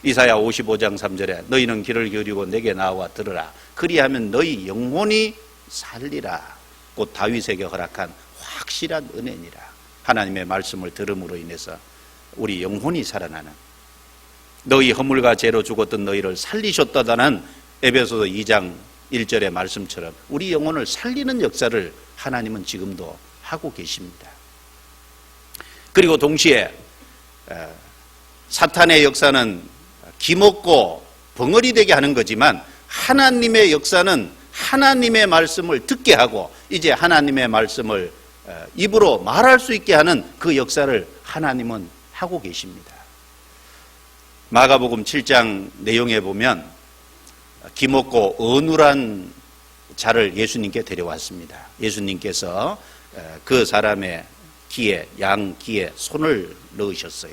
이사야 55장 3절에 너희는 귀를 기울이고 내게 나와 들으라. 그리하면 너희 영혼이 살리라. 곧 다윗에게 허락한 확실한 은혜니라. 하나님의 말씀을 들음으로 인해서 우리 영혼이 살아나는, 너희 허물과 죄로 죽었던 너희를 살리셨다는 에베소서 2장 1절의 말씀처럼 우리 영혼을 살리는 역사를 하나님은 지금도 하고 계십니다. 그리고 동시에 사탄의 역사는 기먹고 벙어리 되게 하는 거지만 하나님의 역사는 하나님의 말씀을 듣게 하고 이제 하나님의 말씀을 입으로 말할 수 있게 하는 그 역사를 하나님은 하고 계십니다. 마가복음 7장 내용에 보면 기먹고 어눌한 자를 예수님께 데려왔습니다. 예수님께서 그 사람의 귀에, 양 귀에 손을 넣으셨어요.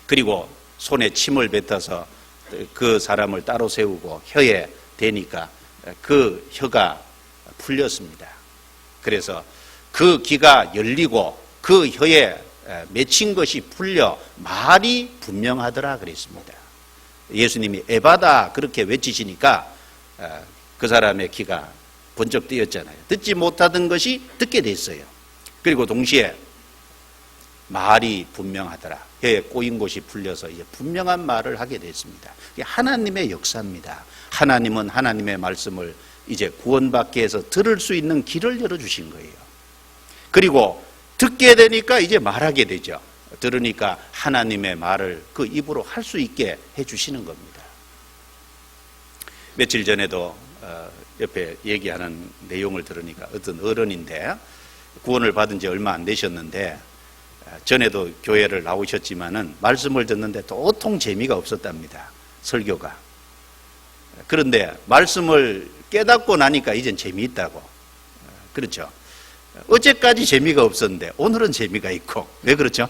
그리고 손에 침을 뱉어서 그 사람을 따로 세우고 혀에 대니까 그 혀가 풀렸습니다. 그래서 그 귀가 열리고 그 혀에 맺힌 것이 풀려 말이 분명하더라 그랬습니다. 예수님이 에바다 그렇게 외치시니까 그 사람의 귀가 번쩍 뜨였잖아요. 듣지 못하던 것이 듣게 됐어요. 그리고 동시에 말이 분명하더라. 혀에 꼬인 곳이 풀려서 이제 분명한 말을 하게 됐습니다. 이게 하나님의 역사입니다. 하나님은 하나님의 말씀을 이제 구원받기 위해서 들을 수 있는 길을 열어주신 거예요. 그리고 듣게 되니까 이제 말하게 되죠. 들으니까 하나님의 말을 그 입으로 할 수 있게 해주시는 겁니다. 며칠 전에도 옆에 얘기하는 내용을 들으니까 어떤 어른인데 구원을 받은 지 얼마 안 되셨는데 전에도 교회를 나오셨지만은 말씀을 듣는데 도통 재미가 없었답니다. 설교가. 그런데 말씀을 깨닫고 나니까 이젠 재미있다고. 그렇죠. 어제까지 재미가 없었는데 오늘은 재미가 있고. 왜 그렇죠?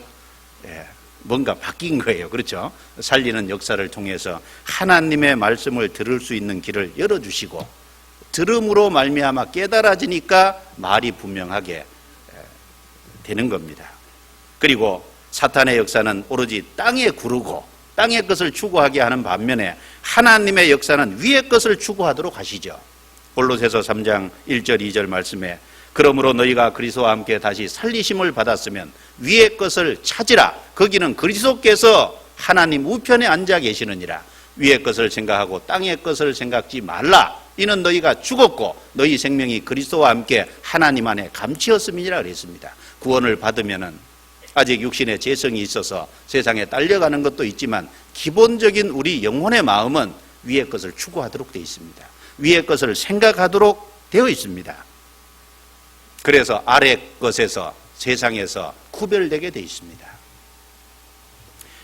뭔가 바뀐 거예요. 그렇죠? 살리는 역사를 통해서 하나님의 말씀을 들을 수 있는 길을 열어주시고 들음으로 말미암아 깨달아지니까 말이 분명하게 되는 겁니다. 그리고 사탄의 역사는 오로지 땅에 구르고 땅의 것을 추구하게 하는 반면에 하나님의 역사는 위의 것을 추구하도록 하시죠. 골로새서 3장 1절 2절 말씀에 그러므로 너희가 그리스도와 함께 다시 살리심을 받았으면 위의 것을 찾으라. 거기는 그리스도께서 하나님 우편에 앉아 계시느니라. 위의 것을 생각하고 땅의 것을 생각지 말라. 이는 너희가 죽었고 너희 생명이 그리스도와 함께 하나님 안에 감추었음이니라 그랬습니다. 구원을 받으면은 아직 육신의 재성이 있어서 세상에 딸려가는 것도 있지만 기본적인 우리 영혼의 마음은 위의 것을 추구하도록 되어 있습니다. 위의 것을 생각하도록 되어 있습니다. 그래서 아래 것에서 세상에서 구별되게 되어 있습니다.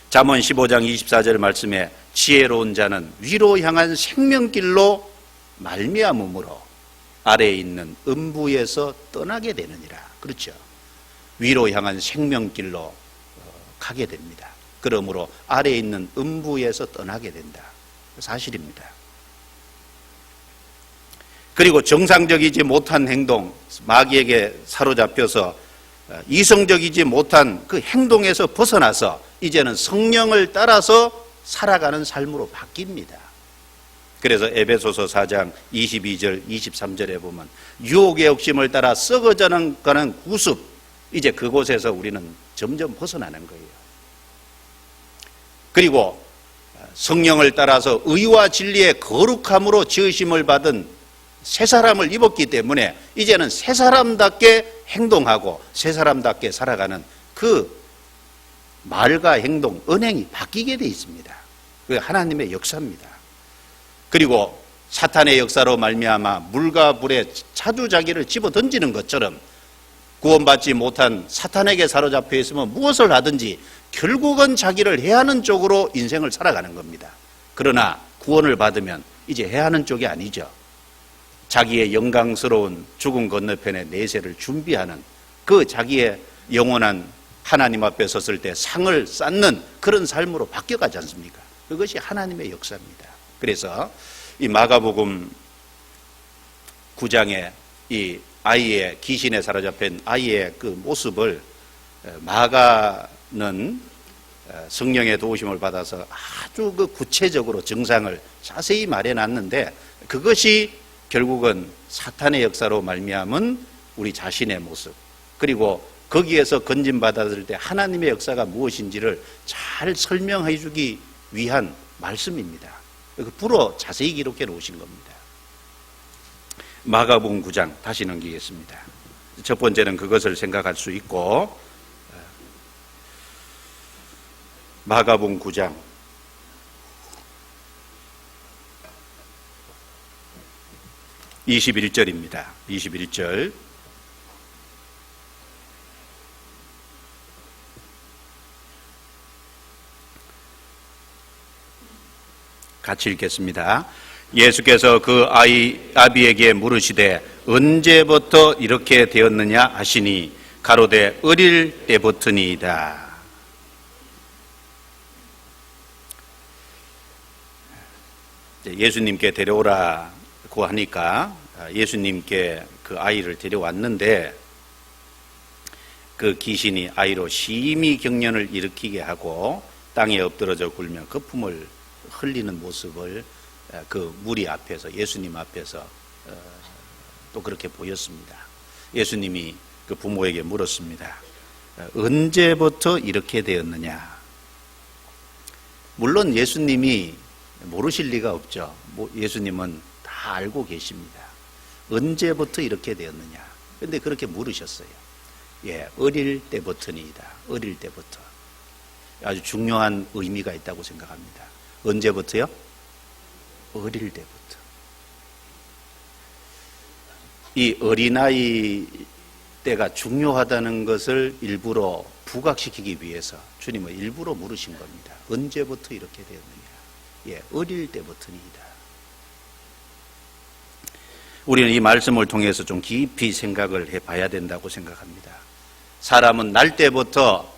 잠언 15장 24절 말씀에 지혜로운 자는 위로 향한 생명길로 말미암음으로 아래에 있는 음부에서 떠나게 되느니라. 그렇죠. 위로 향한 생명길로 가게 됩니다. 그러므로 아래에 있는 음부에서 떠나게 된다. 사실입니다. 그리고 정상적이지 못한 행동, 마귀에게 사로잡혀서 이성적이지 못한 그 행동에서 벗어나서 이제는 성령을 따라서 살아가는 삶으로 바뀝니다. 그래서 에베소서 4장 22절 23절에 보면 유혹의 욕심을 따라 썩어져가는 구습, 이제 그곳에서 우리는 점점 벗어나는 거예요. 그리고 성령을 따라서 의와 진리의 거룩함으로 지으심을 받은 새 사람을 입었기 때문에 이제는 새 사람답게 행동하고 새 사람답게 살아가는 그 말과 행동, 언행이 바뀌게 되어 있습니다. 그게 하나님의 역사입니다. 그리고 사탄의 역사로 말미암아 물과 불에 자주자기를 집어던지는 것처럼 구원받지 못한 사탄에게 사로잡혀 있으면 무엇을 하든지 결국은 자기를 해하는 쪽으로 인생을 살아가는 겁니다. 그러나 구원을 받으면 이제 해하는 쪽이 아니죠. 자기의 영광스러운 죽음 건너편의 내세를 준비하는 그 자기의 영원한 하나님 앞에 섰을 때 상을 쌓는 그런 삶으로 바뀌어가지 않습니까? 그것이 하나님의 역사입니다. 그래서 이 마가복음 9장에 이 아이의 귀신에 사로잡힌 아이의 그 모습을 마가는 성령의 도우심을 받아서 아주 그 구체적으로 증상을 자세히 말해놨는데 그것이 결국은 사탄의 역사로 말미암은 우리 자신의 모습, 그리고 거기에서 건진받았을 때 하나님의 역사가 무엇인지를 잘 설명해 주기 위한 말씀입니다. 불어 자세히 기록해 놓으신 겁니다. 마가복음 9장 다시 넘기겠습니다. 첫 번째는 그것을 생각할 수 있고, 마가복음 9장 21절입니다. 21절. 같이 읽겠습니다. 예수께서 그 아비에게 물으시되 언제부터 이렇게 되었느냐 하시니 가로되 어릴 때부터니이다. 예수님께 데려오라고 하니까 예수님께 그 아이를 데려왔는데 그 귀신이 아이로 심히 경련을 일으키게 하고 땅에 엎드러져 굴며 거품을 흘리는 모습을 그 무리 앞에서, 예수님 앞에서 또 그렇게 보였습니다. 예수님이 그 부모에게 물었습니다. 언제부터 이렇게 되었느냐? 물론 예수님이 모르실 리가 없죠. 예수님은 다 알고 계십니다. 언제부터 이렇게 되었느냐? 그런데 그렇게 물으셨어요. 예, 어릴 때부터니이다. 어릴 때부터. 아주 중요한 의미가 있다고 생각합니다. 언제부터요? 어릴 때부터. 이 어린아이 때가 중요하다는 것을 일부러 부각시키기 위해서 주님은 일부러 물으신 겁니다. 언제부터 이렇게 되었느냐? 예, 어릴 때부터니이다. 우리는 이 말씀을 통해서 좀 깊이 생각을 해봐야 된다고 생각합니다. 사람은 날 때부터,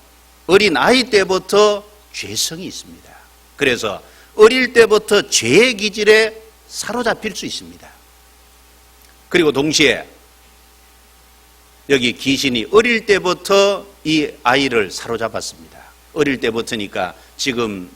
어린 아이 때부터 죄성이 있습니다. 그래서 어릴 때부터 죄의 기질에 사로잡힐 수 있습니다. 그리고 동시에 여기 귀신이 어릴 때부터 이 아이를 사로잡았습니다. 어릴 때부터니까 지금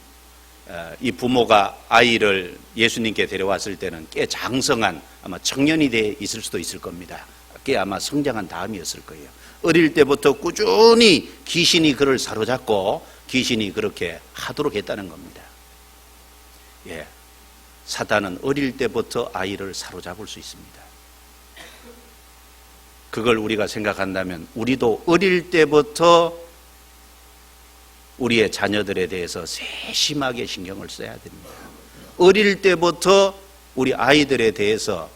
이 부모가 아이를 예수님께 데려왔을 때는 꽤 장성한, 아마 청년이 돼 있을 수도 있을 겁니다. 꽤 아마 성장한 다음이었을 거예요. 어릴 때부터 꾸준히 귀신이 그를 사로잡고 귀신이 그렇게 하도록 했다는 겁니다. 예, 사단은 어릴 때부터 아이를 사로잡을 수 있습니다. 그걸 우리가 생각한다면 우리도 어릴 때부터 우리의 자녀들에 대해서 세심하게 신경을 써야 됩니다. 어릴 때부터 우리 아이들에 대해서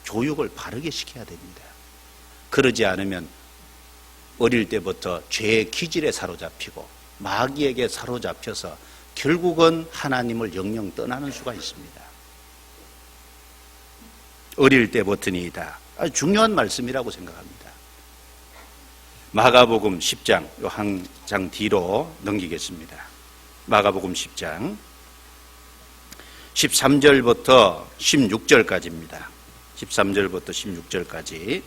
교육을 바르게 시켜야 됩니다. 그러지 않으면 어릴 때부터 죄의 기질에 사로잡히고 마귀에게 사로잡혀서 결국은 하나님을 영영 떠나는 수가 있습니다. 어릴 때부터니이다. 아주 중요한 말씀이라고 생각합니다. 마가복음 10장, 한 장 뒤로 넘기겠습니다. 마가복음 10장 13절부터 16절까지입니다. 13절부터 16절까지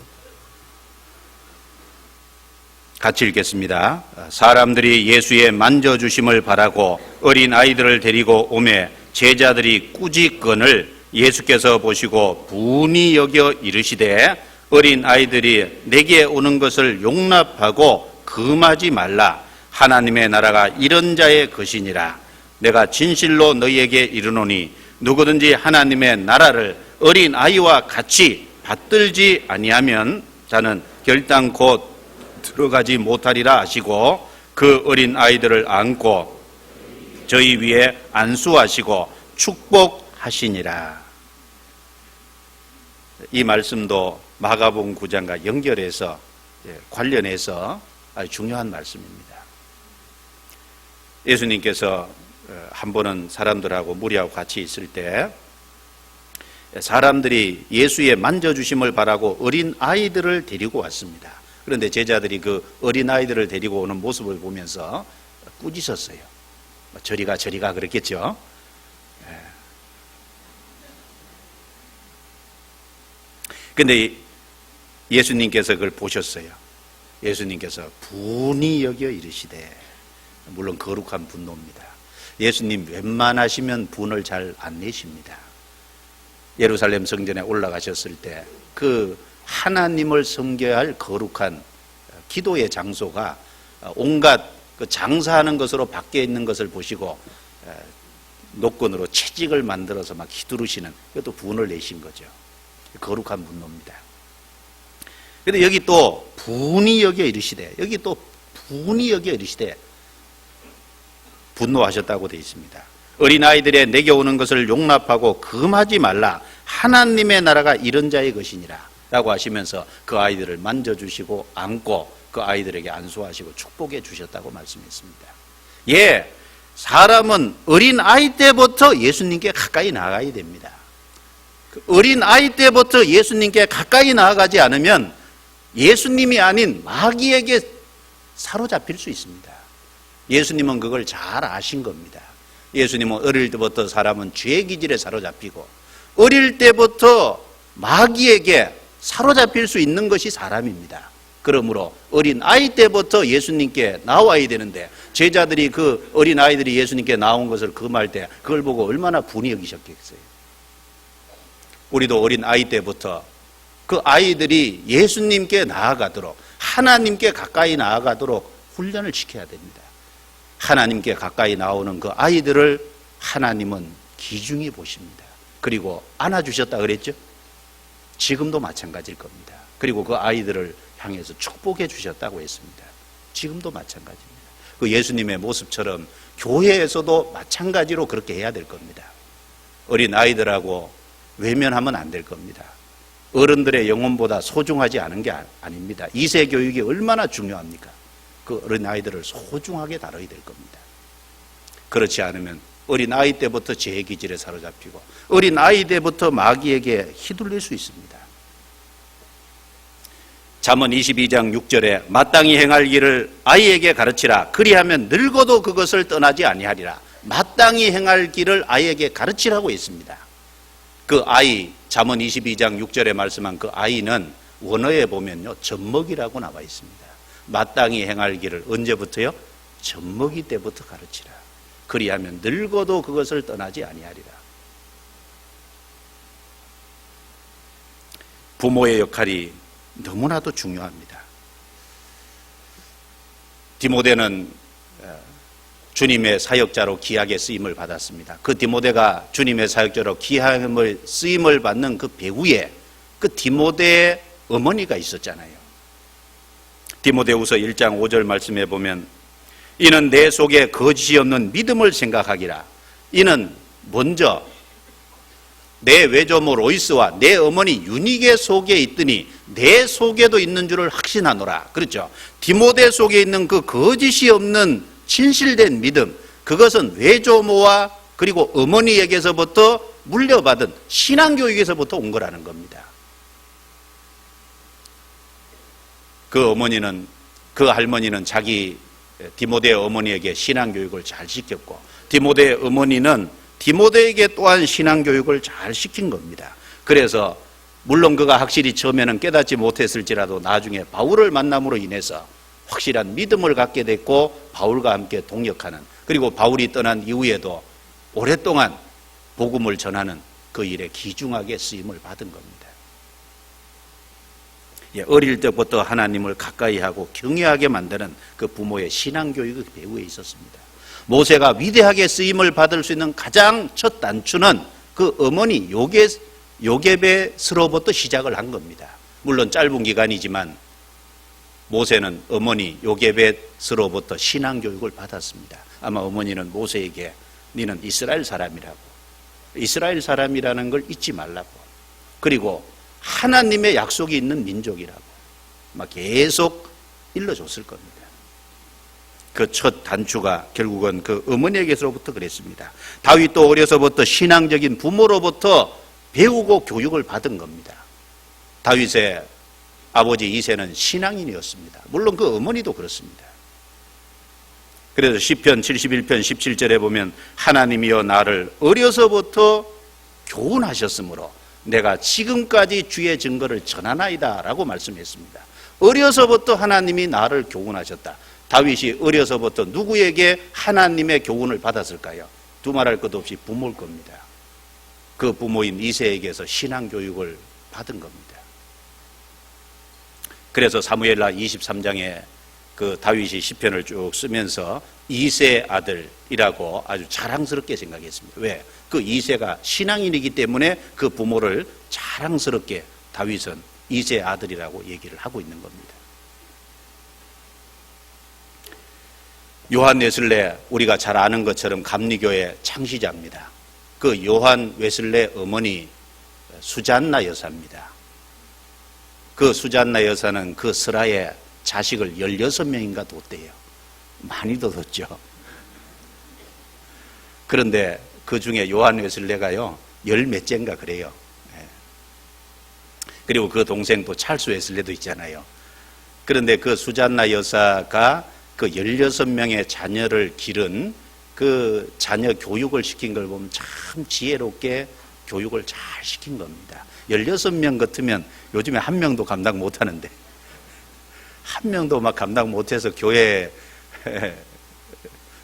같이 읽겠습니다. 사람들이 예수의 만져주심을 바라고 어린 아이들을 데리고 오매 제자들이 꾸짖건을 예수께서 보시고 분이 여겨 이르시되 어린 아이들이 내게 오는 것을 용납하고 금하지 말라. 하나님의 나라가 이런 자의 것이니라. 내가 진실로 너희에게 이르노니 누구든지 하나님의 나라를 어린 아이와 같이 받들지 아니하면 자는 결단코 들어가지 못하리라 하시고 그 어린 아이들을 안고 저희 위에 안수하시고 축복하시니라. 이 말씀도 마가복음 9장과 연결해서 관련해서 아주 중요한 말씀입니다. 예수님께서 한 번은 사람들하고 무리하고 같이 있을 때 사람들이 예수의 만져주심을 바라고 어린 아이들을 데리고 왔습니다. 그런데 제자들이 그 어린 아이들을 데리고 오는 모습을 보면서 꾸짖었어요. 저리가 그랬겠죠. 그런데 예수님께서 그걸 보셨어요. 예수님께서 분이 여겨 이르시되, 물론 거룩한 분노입니다. 예수님 웬만하시면 분을 잘 안 내십니다. 예루살렘 성전에 올라가셨을 때 그 하나님을 섬겨야 할 거룩한 기도의 장소가 온갖 그 장사하는 것으로 바뀌어 있는 것을 보시고 노건으로 채찍을 만들어서 막 휘두르시는, 이것도 분을 내신 거죠. 거룩한 분노입니다. 그런데 여기 또 분이 여겨 이르시되, 여기 또 분이 여겨 이르시되 분노하셨다고 되어 있습니다. 어린아이들의 내게 오는 것을 용납하고 금하지 말라. 하나님의 나라가 이런 자의 것이니라 라고 하시면서 그 아이들을 만져주시고 안고 그 아이들에게 안수하시고 축복해 주셨다고 말씀했습니다. 예, 사람은 어린 아이 때부터 예수님께 가까이 나아가야 됩니다. 어린 아이 때부터 예수님께 가까이 나아가지 않으면 예수님이 아닌 마귀에게 사로잡힐 수 있습니다. 예수님은 그걸 잘 아신 겁니다. 예수님은 어릴 때부터 사람은 죄의 기질에 사로잡히고 어릴 때부터 마귀에게 사로잡힐 수 있는 것이 사람입니다. 그러므로 어린 아이 때부터 예수님께 나와야 되는데 제자들이 그 어린 아이들이 예수님께 나온 것을 금할 때 그걸 보고 얼마나 분이 여기셨겠어요. 우리도 어린 아이 때부터 그 아이들이 예수님께 나아가도록 하나님께 가까이 나아가도록 훈련을 시켜야 됩니다. 하나님께 가까이 나오는 그 아이들을 하나님은 귀중히 보십니다. 그리고 안아주셨다 그랬죠? 지금도 마찬가지일 겁니다. 그리고 그 아이들을 향해서 축복해 주셨다고 했습니다. 지금도 마찬가지입니다. 그 예수님의 모습처럼 교회에서도 마찬가지로 그렇게 해야 될 겁니다. 어린 아이들하고 외면하면 안 될 겁니다. 어른들의 영혼보다 소중하지 않은 게 아닙니다. 2세 교육이 얼마나 중요합니까? 그 어린 아이들을 소중하게 다뤄야 될 겁니다. 그렇지 않으면 어린 아이 때부터 죄의 기질에 사로잡히고 어린 아이 때부터 마귀에게 휘둘릴 수 있습니다. 잠언 22장 6절에 마땅히 행할 길을 아이에게 가르치라. 그리하면 늙어도 그것을 떠나지 아니하리라. 마땅히 행할 길을 아이에게 가르치라고 했습니다. 그 아이, 잠언 22장 6절에 말씀한 그 아이는 원어에 보면요, 젖먹이라고 나와 있습니다. 마땅히 행할 길을 언제부터요? 젖먹이 때부터 가르치라. 그리하면 늙어도 그것을 떠나지 아니하리라. 부모의 역할이 너무나도 중요합니다. 디모데는 주님의 사역자로 귀하게 쓰임을 받았습니다. 그 디모데가 주님의 사역자로 귀하게 쓰임을 받는 그 배후에 그 디모데의 어머니가 있었잖아요. 디모데후서 1장 5절 말씀에 보면 이는 내 속에 거짓이 없는 믿음을 생각하기라. 이는 먼저 내 외조모 로이스와 내 어머니 유니게 속에 있더니 내 속에도 있는 줄을 확신하노라. 그렇죠. 디모데 속에 있는 그 거짓이 없는 진실된 믿음, 그것은 외조모와 그리고 어머니에게서부터 물려받은 신앙교육에서부터 온 거라는 겁니다. 그 어머니는, 그 할머니는 자기 디모데의 어머니에게 신앙교육을 잘 시켰고 디모데의 어머니는 디모데에게 또한 신앙교육을 잘 시킨 겁니다. 그래서 물론 그가 확실히 처음에는 깨닫지 못했을지라도 나중에 바울을 만남으로 인해서 확실한 믿음을 갖게 됐고 바울과 함께 동역하는, 그리고 바울이 떠난 이후에도 오랫동안 복음을 전하는 그 일에 귀중하게 쓰임을 받은 겁니다. 어릴 때부터 하나님을 가까이 하고 경외하게 만드는 그 부모의 신앙교육의 배후에 있었습니다. 모세가 위대하게 쓰임을 받을 수 있는 가장 첫 단추는 그 어머니 요게벳으로부터 시작을 한 겁니다. 물론 짧은 기간이지만 모세는 어머니 요게벳으로부터 신앙교육을 받았습니다. 아마 어머니는 모세에게 너는 이스라엘 사람이라고, 이스라엘 사람이라는 걸 잊지 말라고, 그리고 하나님의 약속이 있는 민족이라고 막 계속 일러줬을 겁니다. 그 첫 단추가 결국은 그 어머니에게서부터 그랬습니다. 다윗도 어려서부터 신앙적인 부모로부터 배우고 교육을 받은 겁니다. 다윗의 아버지 이새는 신앙인이었습니다. 물론 그 어머니도 그렇습니다. 그래서 시편 71편 17절에 보면 하나님이여 나를 어려서부터 교훈하셨으므로 내가 지금까지 주의 증거를 전하나이다 라고 말씀했습니다. 어려서부터 하나님이 나를 교훈하셨다. 다윗이 어려서부터 누구에게 하나님의 교훈을 받았을까요? 두말할 것 없이 부모일 겁니다. 그 부모인 이새에게서 신앙교육을 받은 겁니다. 그래서 사무엘하 23장에 그 다윗이 시편을 쭉 쓰면서 이새 아들이라고 아주 자랑스럽게 생각했습니다. 왜? 그 이새가 신앙인이기 때문에 그 부모를 자랑스럽게 다윗은 이새 아들이라고 얘기를 하고 있는 겁니다. 요한 웨슬레, 우리가 잘 아는 것처럼 감리교의 창시자입니다. 그 요한 웨슬레 어머니 수잔나 여사입니다. 그 수잔나 여사는 그 스라에 자식을 16명인가 뒀대요. 많이 뒀었죠. 그런데 그 중에 요한 웨슬레가요, 10몇째인가 그래요. 그리고 그 동생도 찰스 웨슬레도 있잖아요. 그런데 그 수잔나 여사가 그 16명의 자녀를 기른 그 자녀 교육을 시킨 걸 보면 참 지혜롭게 교육을 잘 시킨 겁니다. 16명 같으면 요즘에 한 명도 감당 못 하는데, 한 명도 막 감당 못해서 교회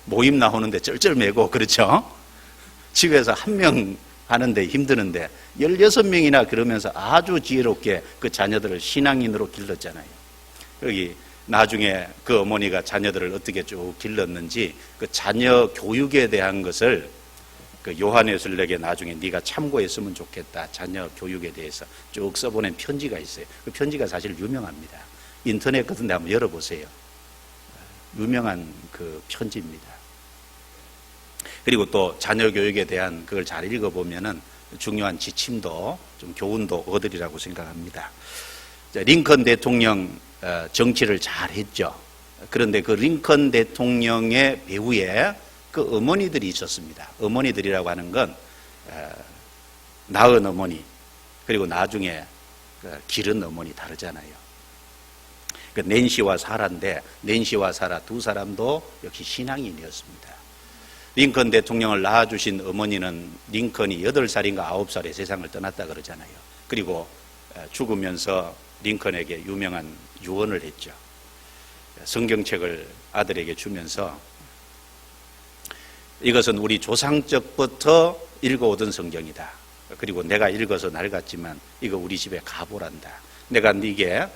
모임 나오는데 쩔쩔매고 그렇죠? 집에서 한 명 하는데 힘드는데 16명이나 그러면서 아주 지혜롭게 그 자녀들을 신앙인으로 길렀잖아요. 여기 나중에 그 어머니가 자녀들을 어떻게 쭉 길렀는지 그 자녀 교육에 대한 것을 그 요한 웨슬레에게 나중에 네가 참고했으면 좋겠다. 자녀 교육에 대해서 쭉 써보낸 편지가 있어요. 그 편지가 사실 유명합니다. 인터넷 같은 데 한번 열어보세요. 유명한 그 편지입니다. 그리고 또 자녀 교육에 대한 그걸 잘 읽어보면은 중요한 지침도 좀 교훈도 얻으리라고 생각합니다. 링컨 대통령 정치를 잘 했죠. 그런데 그 링컨 대통령의 배후에 그 어머니들이 있었습니다. 어머니들이라고 하는 건 낳은 어머니 그리고 나중에 기른 어머니 다르잖아요. 그 낸시와 사라인데 낸시와 사라 두 사람도 역시 신앙인이었습니다. 링컨 대통령을 낳아주신 어머니는 링컨이 8살인가 9살에 세상을 떠났다 그러잖아요. 그리고 죽으면서 링컨에게 유명한 유언을 했죠. 성경책을 아들에게 주면서 이것은 우리 조상적부터 읽어오던 성경이다. 그리고 내가 읽어서 낡았지만 이거 우리 집에 가보란다. 내가 네게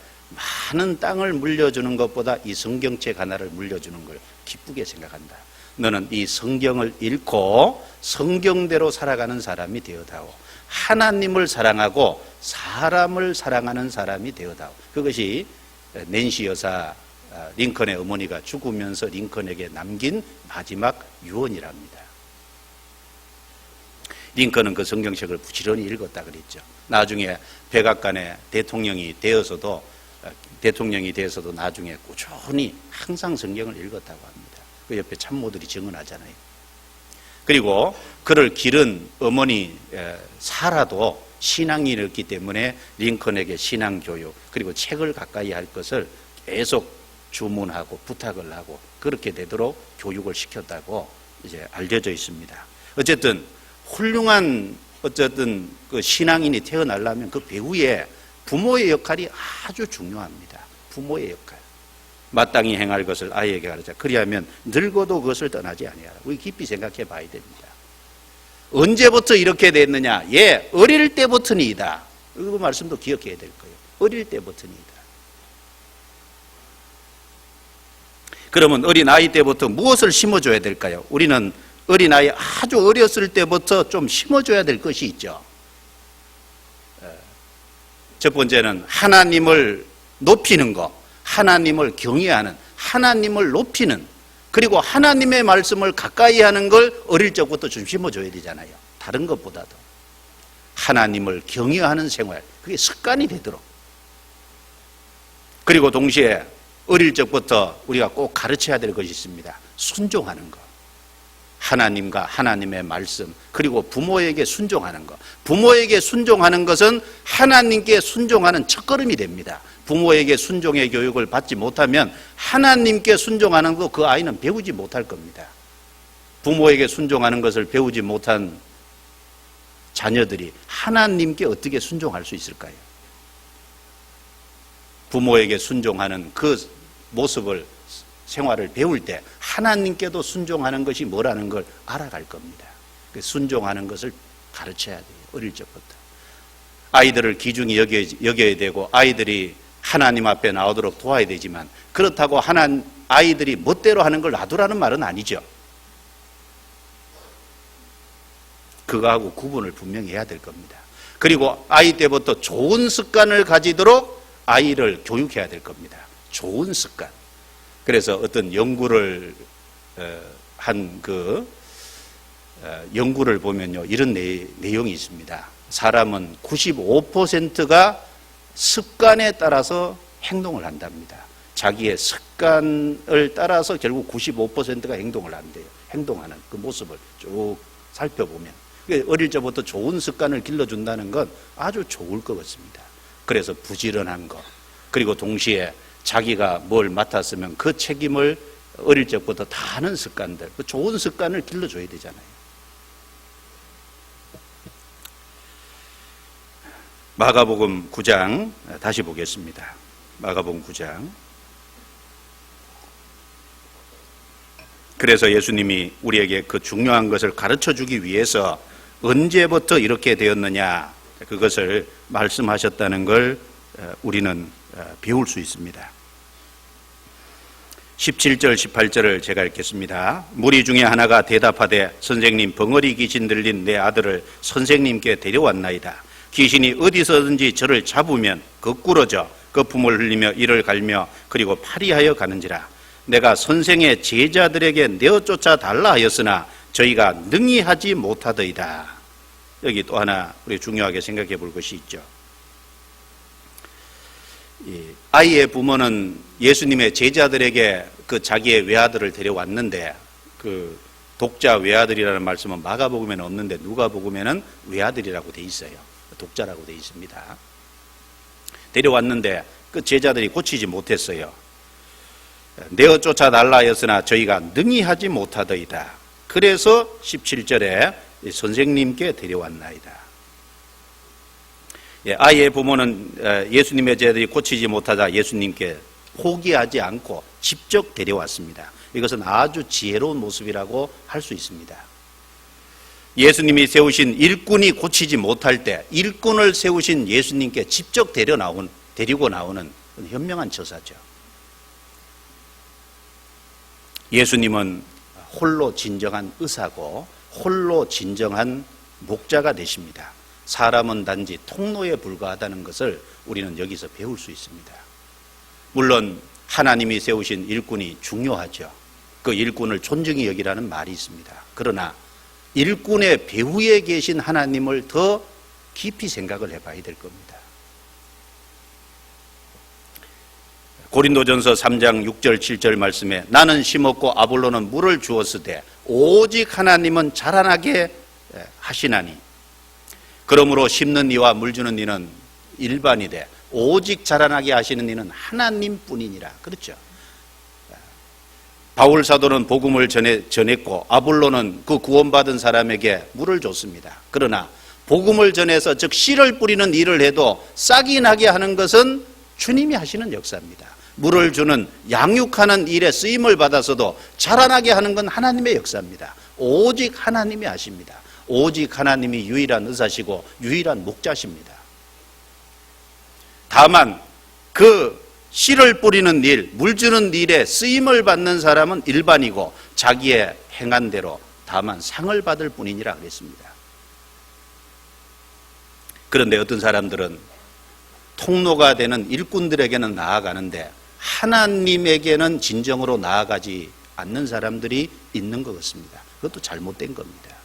많은 땅을 물려주는 것보다 이 성경책 하나를 물려주는 걸 기쁘게 생각한다. 너는 이 성경을 읽고 성경대로 살아가는 사람이 되어다오. 하나님을 사랑하고 사람을 사랑하는 사람이 되어다오. 그것이 낸시 여사 링컨의 어머니가 죽으면서 링컨에게 남긴 마지막 유언이랍니다. 링컨은 그 성경책을 부지런히 읽었다 그랬죠. 나중에 백악관의 대통령이 되어서도 나중에 꾸준히 항상 성경을 읽었다고 합니다. 그 옆에 참모들이 증언하잖아요. 그리고 그를 기른 어머니 사라도 신앙인이었기 때문에 링컨에게 신앙교육 그리고 책을 가까이 할 것을 계속 주문하고 부탁을 하고 그렇게 되도록 교육을 시켰다고 이제 알려져 있습니다. 어쨌든 훌륭한 그 신앙인이 태어나려면 그 배후에 부모의 역할이 아주 중요합니다. 부모의 역할. 마땅히 행할 것을 아이에게 가르쳐. 그리하면 늙어도 그것을 떠나지 아니하라. 우리 깊이 생각해 봐야 됩니다. 언제부터 이렇게 됐느냐? 어릴 때부터니이다. 그 말씀도 기억해야 될 거예요. 어릴 때부터니이다. 그러면 어린아이 때부터 무엇을 심어줘야 될까요? 우리는 어린아이 아주 어렸을 때부터 좀 심어줘야 될 것이 있죠. 첫 번째는 하나님을 높이는 것, 하나님을 경외하는, 하나님을 높이는, 그리고 하나님의 말씀을 가까이 하는 걸 어릴 적부터 좀 심어줘야 되잖아요. 다른 것보다도. 하나님을 경외하는 생활, 그게 습관이 되도록. 그리고 동시에 어릴 적부터 우리가 꼭 가르쳐야 될 것이 있습니다. 순종하는 것. 하나님과 하나님의 말씀, 그리고 부모에게 순종하는 것. 부모에게 순종하는 것은 하나님께 순종하는 첫걸음이 됩니다. 부모에게 순종의 교육을 받지 못하면 하나님께 순종하는 것 그 아이는 배우지 못할 겁니다. 부모에게 순종하는 것을 배우지 못한 자녀들이 하나님께 어떻게 순종할 수 있을까요? 부모에게 순종하는 그 모습을 생활을 배울 때 하나님께도 순종하는 것이 뭐라는 걸 알아갈 겁니다. 순종하는 것을 가르쳐야 돼요. 어릴 적부터. 아이들을 귀중히 여겨야 되고 아이들이 하나님 앞에 나오도록 도와야 되지만 그렇다고 아이들이 멋대로 하는 걸 놔두라는 말은 아니죠. 그거하고 구분을 분명히 해야 될 겁니다. 그리고 아이 때부터 좋은 습관을 가지도록 아이를 교육해야 될 겁니다. 좋은 습관. 그래서 어떤 연구를 한 연구를 보면요 이런 내용이 있습니다. 사람은 95%가 습관에 따라서 행동을 한답니다. 자기의 습관을 따라서 결국 95%가 행동을 한대요. 행동하는 그 모습을 쭉 살펴보면 어릴 적부터 좋은 습관을 길러준다는 건 아주 좋을 것 같습니다. 그래서 부지런한 거, 그리고 동시에 자기가 뭘 맡았으면 그 책임을 어릴 적부터 다 하는 습관들, 그 좋은 습관을 길러줘야 되잖아요. 마가복음 9장 다시 보겠습니다. 마가복음 9장. 그래서 예수님이 우리에게 그 중요한 것을 가르쳐주기 위해서 언제부터 이렇게 되었느냐, 그것을 말씀하셨다는 걸 우리는 배울 수 있습니다. 17절 18절을 제가 읽겠습니다. 무리 중에 하나가 대답하되 선생님, 벙어리 귀신 들린 내 아들을 선생님께 데려왔나이다. 귀신이 어디서든지 저를 잡으면 거꾸러져 거품을 흘리며 이를 갈며 그리고 파리하여 가는지라. 내가 선생의 제자들에게 내어 쫓아 달라 하였으나 저희가 능히 하지 못하더이다. 여기 또 하나 우리 중요하게 생각해 볼 것이 있죠. 아이의 부모는 예수님의 제자들에게 그 자기의 외아들을 데려왔는데, 그 독자 외아들이라는 말씀은 마가복음에는 없는데 누가복음에는 외아들이라고 돼 있어요. 독자라고 돼 있습니다. 데려왔는데 그 제자들이 고치지 못했어요. 내어 쫓아달라 하였으나 저희가 능히 하지 못하더이다. 그래서 17절에 선생님께 데려왔나이다. 아이의 부모는 예수님의 제자들이 고치지 못하자 예수님께 포기하지 않고 직접 데려왔습니다. 이것은 아주 지혜로운 모습이라고 할 수 있습니다. 예수님이 세우신 일꾼이 고치지 못할 때 일꾼을 세우신 예수님께 직접 데리고 나오는 현명한 처사죠. 예수님은 홀로 진정한 의사고 홀로 진정한 목자가 되십니다. 사람은 단지 통로에 불과하다는 것을 우리는 여기서 배울 수 있습니다. 물론 하나님이 세우신 일꾼이 중요하죠. 그 일꾼을 존중히 여기라는 말이 있습니다. 그러나 일꾼의 배후에 계신 하나님을 더 깊이 생각을 해봐야 될 겁니다. 고린도전서 3장 6절 7절 말씀에 나는 심었고 아볼로는 물을 주었으되 오직 하나님은 자라나게 하시나니 그러므로 심는 이와 물 주는 이는 일반이 돼 오직 자라나게 하시는 이는 하나님뿐이니라. 그렇죠. 바울 사도는 복음을 전했고 아볼로는 그 구원받은 사람에게 물을 줬습니다. 그러나 복음을 전해서 즉 씨를 뿌리는 일을 해도 싹이 나게 하는 것은 주님이 하시는 역사입니다. 물을 주는 양육하는 일에 쓰임을 받아서도 자라나게 하는 건 하나님의 역사입니다. 오직 하나님이 하십니다. 오직 하나님이 유일한 의사시고 유일한 목자십니다. 다만 그 씨를 뿌리는 일, 물 주는 일에 쓰임을 받는 사람은 일반이고 자기의 행한 대로 다만 상을 받을 뿐이니라 그랬습니다. 그런데 어떤 사람들은 통로가 되는 일꾼들에게는 나아가는데 하나님에게는 진정으로 나아가지 않는 사람들이 있는 것 같습니다. 그것도 잘못된 겁니다.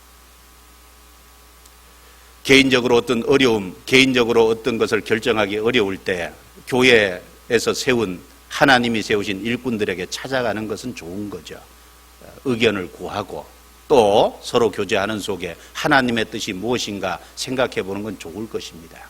개인적으로 어떤 어려움, 개인적으로 어떤 것을 결정하기 어려울 때 교회에서 세운 하나님이 세우신 일꾼들에게 찾아가는 것은 좋은 거죠. 의견을 구하고 또 서로 교제하는 속에 하나님의 뜻이 무엇인가 생각해 보는 건 좋을 것입니다.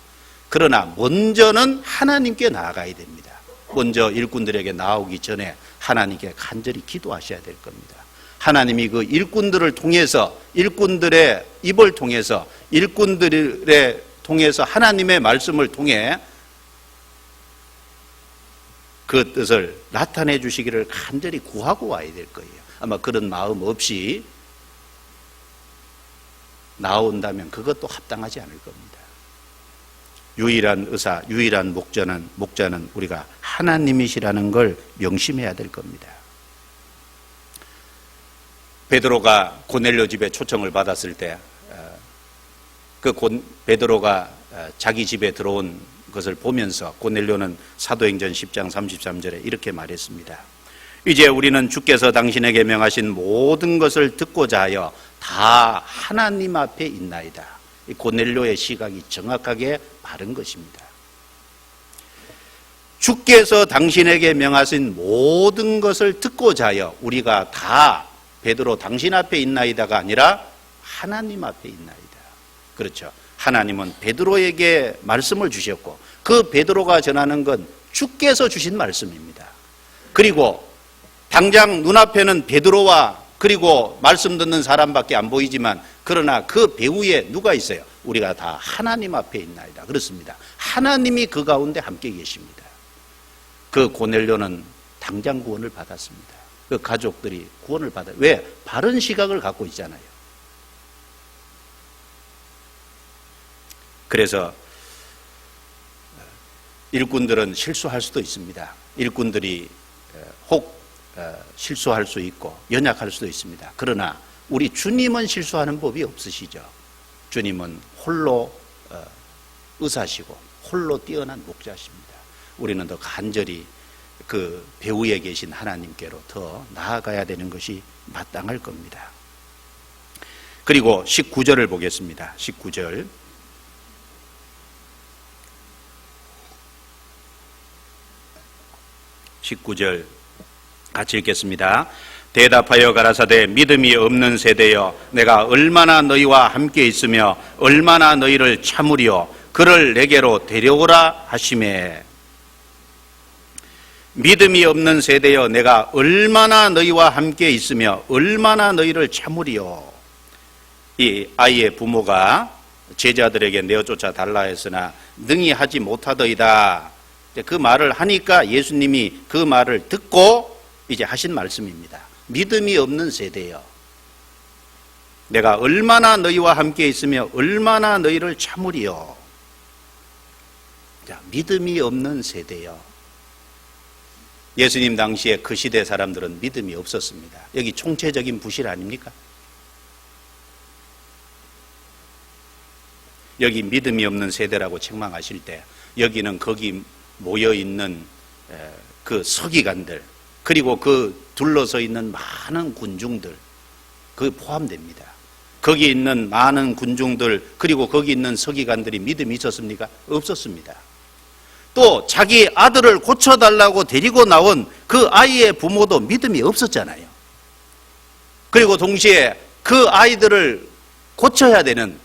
그러나 먼저는 하나님께 나아가야 됩니다. 먼저 일꾼들에게 나오기 전에 하나님께 간절히 기도하셔야 될 겁니다. 하나님이 그 일꾼들을 통해서, 일꾼들의 입을 통해서, 일꾼들의 통해서 하나님의 말씀을 통해 그 뜻을 나타내 주시기를 간절히 구하고 와야 될 거예요. 아마 그런 마음 없이 나온다면 그것도 합당하지 않을 겁니다. 유일한 의사, 유일한 목자는 우리가 하나님이시라는 걸 명심해야 될 겁니다. 베드로가 고넬료 집에 초청을 받았을 때 베드로가 자기 집에 들어온 것을 보면서 고넬료는 사도행전 10장 33절에 이렇게 말했습니다. 이제 우리는 주께서 당신에게 명하신 모든 것을 듣고자 하여 다 하나님 앞에 있나이다. 이 고넬료의 시각이 정확하게 바른 것입니다. 주께서 당신에게 명하신 모든 것을 듣고자 하여 우리가 다 베드로 당신 앞에 있나이다가 아니라 하나님 앞에 있나이다. 그렇죠. 하나님은 베드로에게 말씀을 주셨고 그 베드로가 전하는 건 주께서 주신 말씀입니다. 그리고 당장 눈앞에는 베드로와 그리고 말씀 듣는 사람밖에 안 보이지만 그러나 그 배후에 누가 있어요? 우리가 다 하나님 앞에 있나이다. 그렇습니다. 하나님이 그 가운데 함께 계십니다. 그 고넬료는 당장 구원을 받았습니다. 그 가족들이 구원을 받아요. 왜? 바른 시각을 갖고 있잖아요. 그래서 일꾼들은 실수할 수도 있습니다. 일꾼들이 혹 실수할 수 있고 연약할 수도 있습니다. 그러나 우리 주님은 실수하는 법이 없으시죠. 주님은 홀로 의사시고 홀로 뛰어난 목자십니다. 우리는 더 간절히 그 배후에 계신 하나님께로 더 나아가야 되는 것이 마땅할 겁니다. 그리고 19절을 보겠습니다. 19절. 같이 읽겠습니다. 대답하여 가라사대 믿음이 없는 세대여 내가 얼마나 너희와 함께 있으며 얼마나 너희를 참으리요 그를 내게로 데려오라 하시매. 믿음이 없는 세대여 내가 얼마나 너희와 함께 있으며 얼마나 너희를 참으리요. 이 아이의 부모가 제자들에게 내어쫓아 달라 했으나 능히 하지 못하더이다. 그 말을 하니까 예수님이 그 말을 듣고 이제 하신 말씀입니다. 믿음이 없는 세대여 내가 얼마나 너희와 함께 있으며 얼마나 너희를 참으리요. 자, 믿음이 없는 세대여. 예수님 당시에 그 시대 사람들은 믿음이 없었습니다. 여기 총체적인 부실 아닙니까? 여기 믿음이 없는 세대라고 책망하실 때 여기는 거기 모여있는 그 서기관들 그리고 그 둘러서 있는 많은 군중들 그 포함됩니다. 거기 있는 많은 군중들 그리고 거기 있는 서기관들이 믿음이 있었습니까? 없었습니다. 또 자기 아들을 고쳐달라고 데리고 나온 그 아이의 부모도 믿음이 없었잖아요. 그리고 동시에 그 아이들을 고쳐야 되는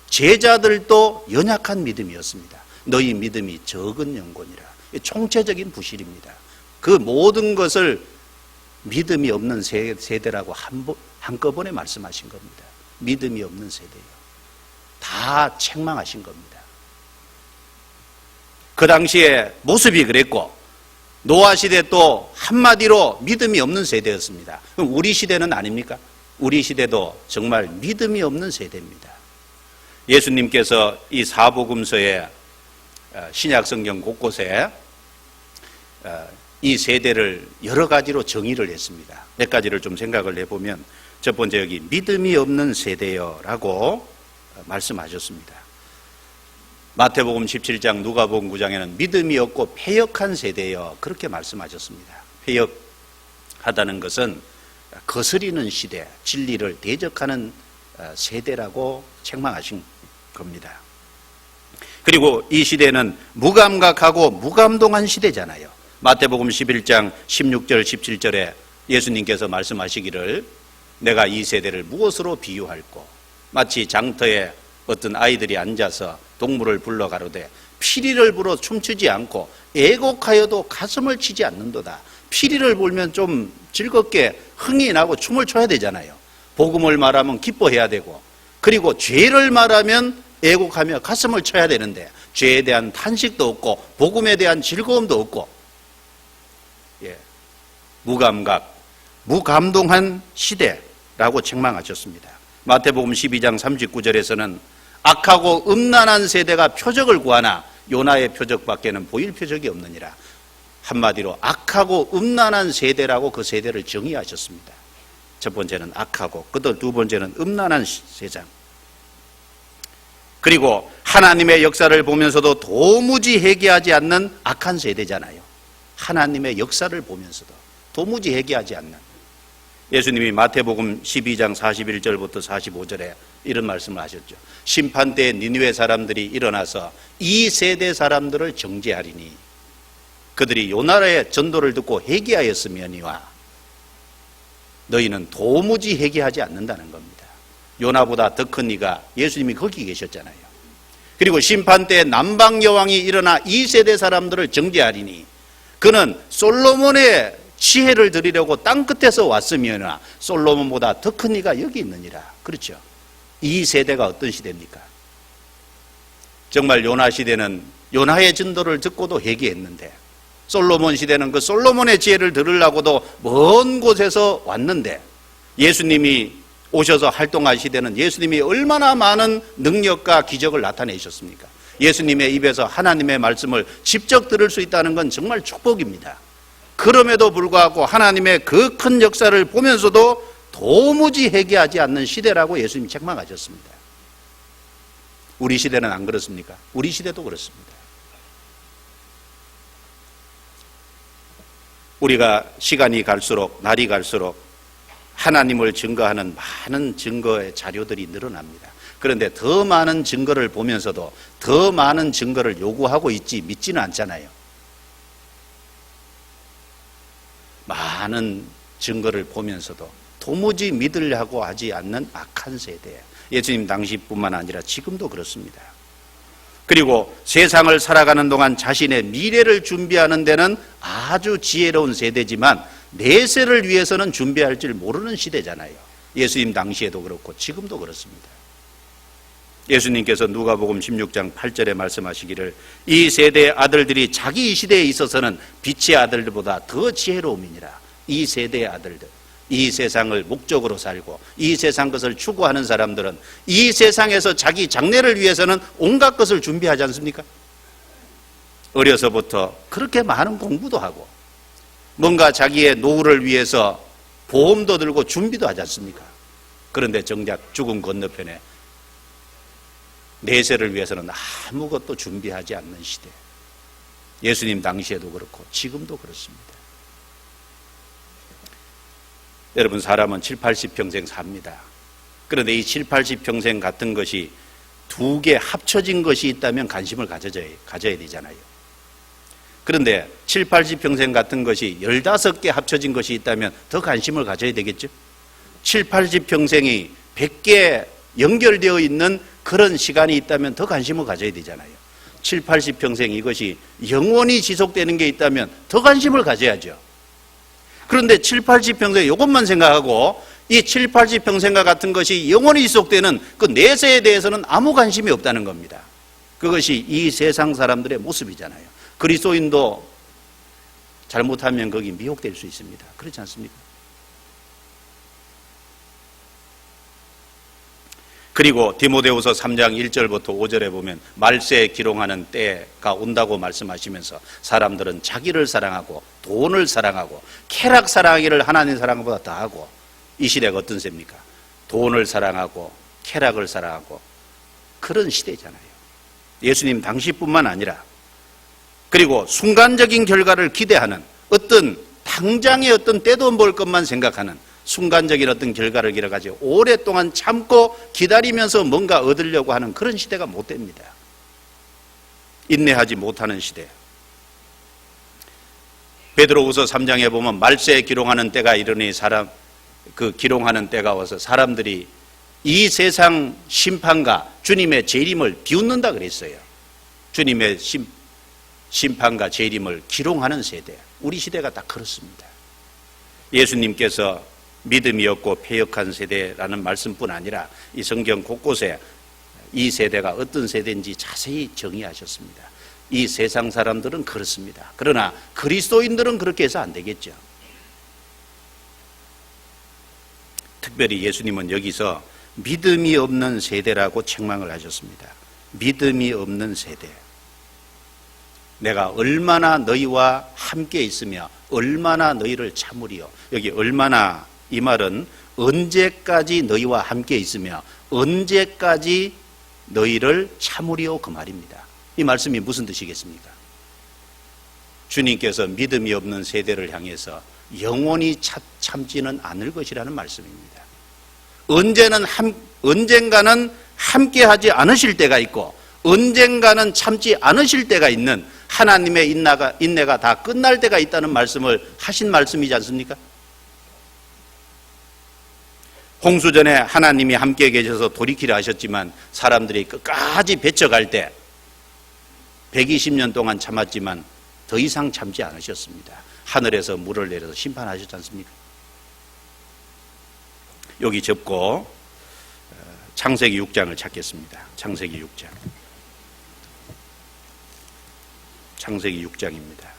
제자들도 연약한 믿음이었습니다. 너희 믿음이 적은 영혼이라. 총체적인 부실입니다. 그 모든 것을 믿음이 없는 세대라고 한꺼번에 말씀하신 겁니다. 믿음이 없는 세대요. 다 책망하신 겁니다. 그 당시에 모습이 그랬고 노아 시대 또 한마디로 믿음이 없는 세대였습니다. 그럼 우리 시대는 아닙니까? 우리 시대도 정말 믿음이 없는 세대입니다. 예수님께서 이 사복음서에 신약성경 곳곳에 이 세대를 여러 가지로 정의를 했습니다. 몇 가지를 좀 생각을 해보면 첫 번째 여기 믿음이 없는 세대여라고 말씀하셨습니다. 마태복음 17장 누가복음 9장에는 믿음이 없고 패역한 세대여 그렇게 말씀하셨습니다. 패역하다는 것은 거스리는 시대, 진리를 대적하는 세대라고 책망하신 겁니다. 그리고 이 시대는 무감각하고 무감동한 시대잖아요. 마태복음 11장 16절 17절에 예수님께서 말씀하시기를 내가 이 세대를 무엇으로 비유할꼬 마치 장터에 어떤 아이들이 앉아서 동물을 불러 가로되 피리를 불어 춤추지 않고 애곡하여도 가슴을 치지 않는도다. 피리를 불면 좀 즐겁게 흥이 나고 춤을 춰야 되잖아요. 복음을 말하면 기뻐해야 되고 그리고 죄를 말하면 애곡하며 가슴을 쳐야 되는데 죄에 대한 탄식도 없고 복음에 대한 즐거움도 없고 무감각, 무감동한 시대라고 책망하셨습니다. 마태복음 12장 39절에서는 악하고 음란한 세대가 표적을 구하나 요나의 표적밖에는 보일 표적이 없느니라. 한마디로 악하고 음란한 세대라고 그 세대를 정의하셨습니다. 첫 번째는 악하고 두 번째는 음란한 세상. 그리고 하나님의 역사를 보면서도 도무지 회개하지 않는 악한 세대잖아요. 하나님의 역사를 보면서도 도무지 회개하지 않는. 예수님이 마태복음 12장 41절부터 45절에 이런 말씀을 하셨죠. 심판 때 니느웨 사람들이 일어나서 이 세대 사람들을 정죄하리니 그들이 요나의 전도를 듣고 회개하였으면이와 너희는 도무지 회개하지 않는다는 겁니다. 요나보다 더 큰 이가 예수님이 거기 계셨잖아요. 그리고 심판 때 남방 여왕이 일어나 이 세대 사람들을 정죄하리니 그는 솔로몬의 지혜를 드리려고 땅 끝에서 왔으면이나 솔로몬보다 더 큰 이가 여기 있느니라. 그렇죠. 이 세대가 어떤 시대입니까? 정말 요나 시대는 요나의 전도를 듣고도 회개했는데 솔로몬 시대는 그 솔로몬의 지혜를 들으려고도 먼 곳에서 왔는데 예수님이 오셔서 활동하실 때는 예수님이 얼마나 많은 능력과 기적을 나타내셨습니까? 예수님의 입에서 하나님의 말씀을 직접 들을 수 있다는 건 정말 축복입니다. 그럼에도 불구하고 하나님의 그 큰 역사를 보면서도 도무지 회개하지 않는 시대라고 예수님이 책망하셨습니다. 우리 시대는 안 그렇습니까? 우리 시대도 그렇습니다. 우리가 시간이 갈수록 날이 갈수록 하나님을 증거하는 많은 증거의 자료들이 늘어납니다. 그런데 더 많은 증거를 보면서도 더 많은 증거를 요구하고 있지 믿지는 않잖아요. 많은 증거를 보면서도 도무지 믿으려고 하지 않는 악한 세대. 예수님 당시뿐만 아니라 지금도 그렇습니다. 그리고 세상을 살아가는 동안 자신의 미래를 준비하는 데는 아주 지혜로운 세대지만 내세를 위해서는 준비할 줄 모르는 시대잖아요. 예수님 당시에도 그렇고 지금도 그렇습니다. 예수님께서 누가복음 16장 8절에 말씀하시기를 이 세대의 아들들이 자기 시대에 있어서는 빛의 아들들보다 더 지혜로움이니라. 이 세대의 아들들, 이 세상을 목적으로 살고 이 세상 것을 추구하는 사람들은 이 세상에서 자기 장래를 위해서는 온갖 것을 준비하지 않습니까? 어려서부터 그렇게 많은 공부도 하고 뭔가 자기의 노후를 위해서 보험도 들고 준비도 하지 않습니까? 그런데 정작 죽음 건너편에 내세를 위해서는 아무것도 준비하지 않는 시대. 예수님 당시에도 그렇고 지금도 그렇습니다. 여러분, 사람은 7, 80평생 삽니다. 그런데 이 7, 80평생 같은 것이 두 개 합쳐진 것이 있다면 관심을 가져야 되잖아요. 그런데 7, 80평생 같은 것이 15개 합쳐진 것이 있다면 더 관심을 가져야 되겠죠. 7, 80평생이 100개 연결되어 있는 그런 시간이 있다면 더 관심을 가져야 되잖아요. 7, 80평생 이것이 영원히 지속되는 게 있다면 더 관심을 가져야죠. 그런데 7, 80평생 이것만 생각하고 이 7, 80평생과 같은 것이 영원히 지속되는 그 내세에 대해서는 아무 관심이 없다는 겁니다. 그것이 이 세상 사람들의 모습이잖아요. 그리스도인도 잘못하면 거기 미혹될 수 있습니다. 그렇지 않습니까? 그리고 디모데후서 3장 1절부터 5절에 보면 말세에 기롱하는 때가 온다고 말씀하시면서 사람들은 자기를 사랑하고 돈을 사랑하고 쾌락 사랑하기를 하나님 사랑보다 더하고, 이 시대가 어떤 세입니까? 돈을 사랑하고 쾌락을 사랑하고 그런 시대잖아요. 예수님 당시뿐만 아니라 그리고 순간적인 결과를 기대하는 어떤 당장의 어떤 때도 안 볼 것만 생각하는 순간적인 어떤 결과를 기대가지고 오랫동안 참고 기다리면서 뭔가 얻으려고 하는 그런 시대가 못 됩니다. 인내하지 못하는 시대. 베드로후서 3장에 보면 말세에 기롱하는 때가 이르니 그 기롱하는 때가 와서 사람들이 이 세상 심판과 주님의 재림을 비웃는다 그랬어요. 주님의 심판과 재림을 기롱하는 세대. 우리 시대가 다 그렇습니다. 예수님께서 믿음이 없고 패역한 세대라는 말씀뿐 아니라 이 성경 곳곳에 이 세대가 어떤 세대인지 자세히 정의하셨습니다. 이 세상 사람들은 그렇습니다. 그러나 그리스도인들은 그렇게 해서 안 되겠죠. 특별히 예수님은 여기서 믿음이 없는 세대라고 책망을 하셨습니다. 믿음이 없는 세대. 내가 얼마나 너희와 함께 있으며 얼마나 너희를 참으리요. 여기 얼마나, 이 말은 언제까지 너희와 함께 있으며 언제까지 너희를 참으리요 그 말입니다. 이 말씀이 무슨 뜻이겠습니까? 주님께서 믿음이 없는 세대를 향해서 영원히 참지는 않을 것이라는 말씀입니다. 언제는 언젠가는 함께하지 않으실 때가 있고 언젠가는 참지 않으실 때가 있는 하나님의 인내가 다 끝날 때가 있다는 말씀을 하신 말씀이지 않습니까? 홍수전에 하나님이 함께 계셔서 돌이키려 하셨지만 사람들이 끝까지 배쳐갈 때 120년 동안 참았지만 더 이상 참지 않으셨습니다. 하늘에서 물을 내려서 심판하셨지 않습니까? 여기 접고 창세기 6장을 찾겠습니다. 창세기 6장. 창세기 6장입니다.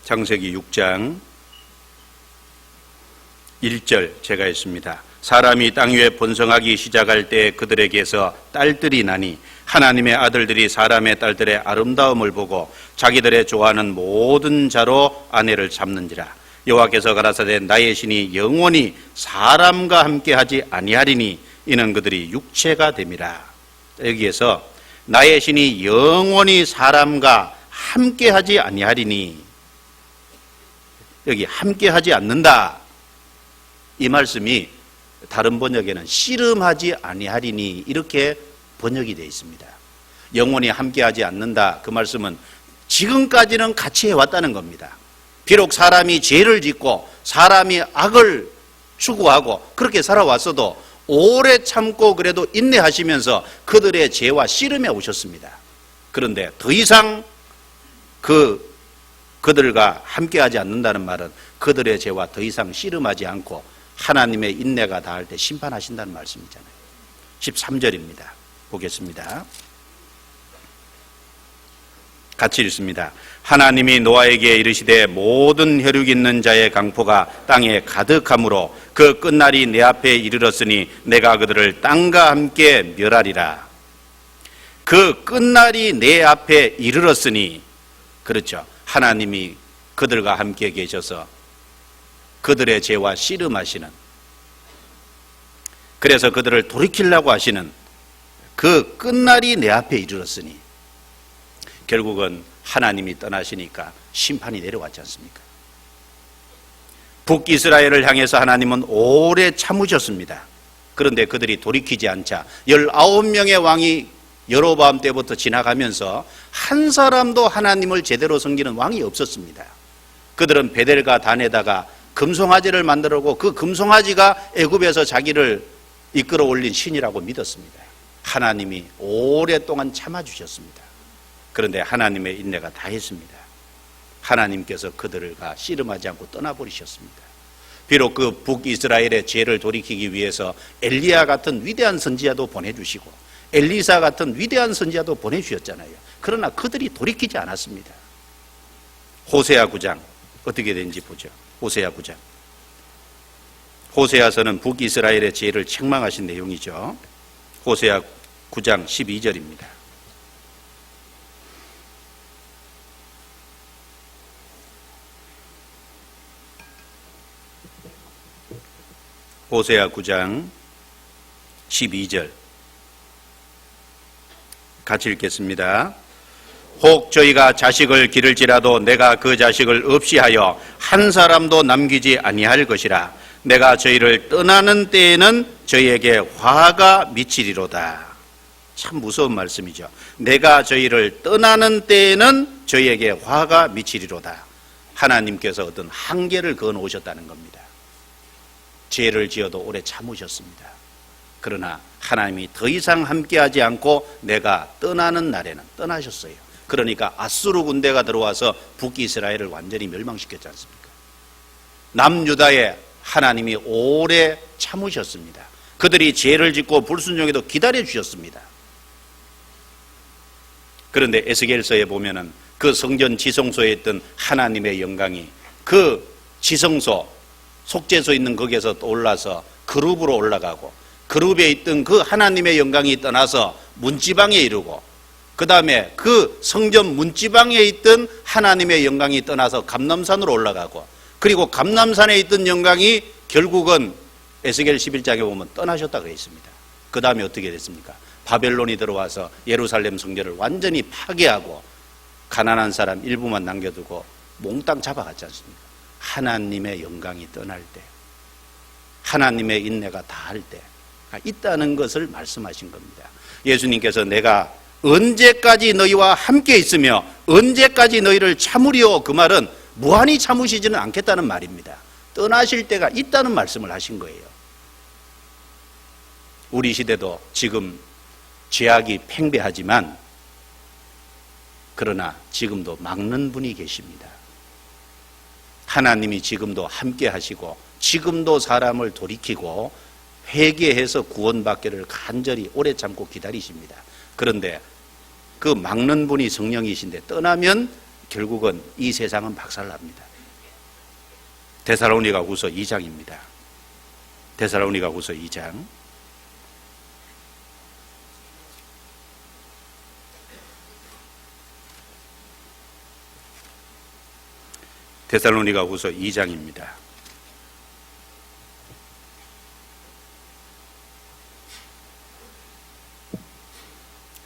창세기 6장 1절 제가 했습니다. 사람이 땅 위에 번성하기 시작할 때 그들에게서 딸들이 나니 하나님의 아들들이 사람의 딸들의 아름다움을 보고 자기들의 좋아하는 모든 자로 아내를 잡는지라. 여호와께서 가라사대 나의 신이 영원히 사람과 함께하지 아니하리니 이는 그들이 육체가 됨이라. 여기에서 나의 신이 영원히 사람과 함께하지 아니하리니, 여기 함께하지 않는다, 이 말씀이 다른 번역에는 씨름하지 아니하리니 이렇게 번역이 되어 있습니다. 영원히 함께하지 않는다, 그 말씀은 지금까지는 같이 해왔다는 겁니다. 비록 사람이 죄를 짓고 사람이 악을 추구하고 그렇게 살아왔어도 오래 참고 그래도 인내하시면서 그들의 죄와 씨름해 오셨습니다. 그런데 더 이상 그들과 함께하지 않는다는 말은 그들의 죄와 더 이상 씨름하지 않고 하나님의 인내가 닿을 때 심판하신다는 말씀이잖아요. 13절입니다. 보겠습니다. 같이 읽습니다. 하나님이 노아에게 이르시되 모든 혈육 있는 자의 강포가 땅에 가득하므로 그 끝날이 내 앞에 이르렀으니 내가 그들을 땅과 함께 멸하리라. 그 끝날이 내 앞에 이르렀으니, 그렇죠, 하나님이 그들과 함께 계셔서 그들의 죄와 씨름하시는, 그래서 그들을 돌이키려고 하시는 그 끝날이 내 앞에 이르렀으니, 결국은 하나님이 떠나시니까 심판이 내려왔지 않습니까? 북이스라엘을 향해서 하나님은 오래 참으셨습니다. 그런데 그들이 돌이키지 않자 19명의 왕이 여로보암 때부터 지나가면서 한 사람도 하나님을 제대로 섬기는 왕이 없었습니다. 그들은 베델과 단에다가 금송아지를 만들고 그 금송아지가 애굽에서 자기를 이끌어 올린 신이라고 믿었습니다. 하나님이 오랫동안 참아주셨습니다. 그런데 하나님의 인내가 다했습니다. 하나님께서 그들과 씨름하지 않고 떠나버리셨습니다. 비록 그 북이스라엘의 죄를 돌이키기 위해서 엘리야 같은 위대한 선지자도 보내주시고 엘리사 같은 위대한 선지자도 보내주셨잖아요. 그러나 그들이 돌이키지 않았습니다. 호세아 9장 어떻게 되는지 보죠. 호세아 9장. 호세아서는 북이스라엘의 죄를 책망하신 내용이죠. 호세아 9장 12절입니다. 호세아 9장 12절 같이 읽겠습니다. 혹 저희가 자식을 기를지라도 내가 그 자식을 없이 하여 한 사람도 남기지 아니할 것이라. 내가 저희를 떠나는 때에는 저희에게 화가 미치리로다. 참 무서운 말씀이죠. 내가 저희를 떠나는 때에는 저희에게 화가 미치리로다. 하나님께서 어떤 한계를 그어 놓으셨다는 겁니다. 죄를 지어도 오래 참으셨습니다. 그러나 하나님이 더 이상 함께하지 않고 내가 떠나는 날에는 떠나셨어요. 그러니까 아수르 군대가 들어와서 북이스라엘을 완전히 멸망시켰지 않습니까? 남유다에 하나님이 오래 참으셨습니다. 그들이 죄를 짓고 불순종해도 기다려 주셨습니다. 그런데 에스겔서에 보면은 그 성전 지성소에 있던 하나님의 영광이 그 지성소 속죄소 있는 거기에서 또 올라서 그룹으로 올라가고, 그룹에 있던 그 하나님의 영광이 떠나서 문지방에 이르고, 그 다음에 그 성전 문지방에 있던 하나님의 영광이 떠나서 감람산으로 올라가고, 그리고 감람산에 있던 영광이 결국은 에스겔 11장에 보면 떠나셨다 그랬습니다. 그 다음에 어떻게 됐습니까? 바벨론이 들어와서 예루살렘 성전을 완전히 파괴하고 가난한 사람 일부만 남겨두고 몽땅 잡아갔지 않습니까? 하나님의 영광이 떠날 때, 하나님의 인내가 다할 때 있다는 것을 말씀하신 겁니다. 예수님께서 내가 언제까지 너희와 함께 있으며 언제까지 너희를 참으리요, 그 말은 무한히 참으시지는 않겠다는 말입니다. 떠나실 때가 있다는 말씀을 하신 거예요. 우리 시대도 지금 죄악이 팽배하지만 그러나 지금도 막는 분이 계십니다. 하나님이 지금도 함께 하시고 지금도 사람을 돌이키고 회개해서 구원받기를 간절히 오래 참고 기다리십니다. 그런데 그 막는 분이 성령이신데 떠나면 결국은 이 세상은 박살납니다. 데살로니가후서 2장입니다. 데살로니가후서 2장. 데살로니가후서 2장입니다.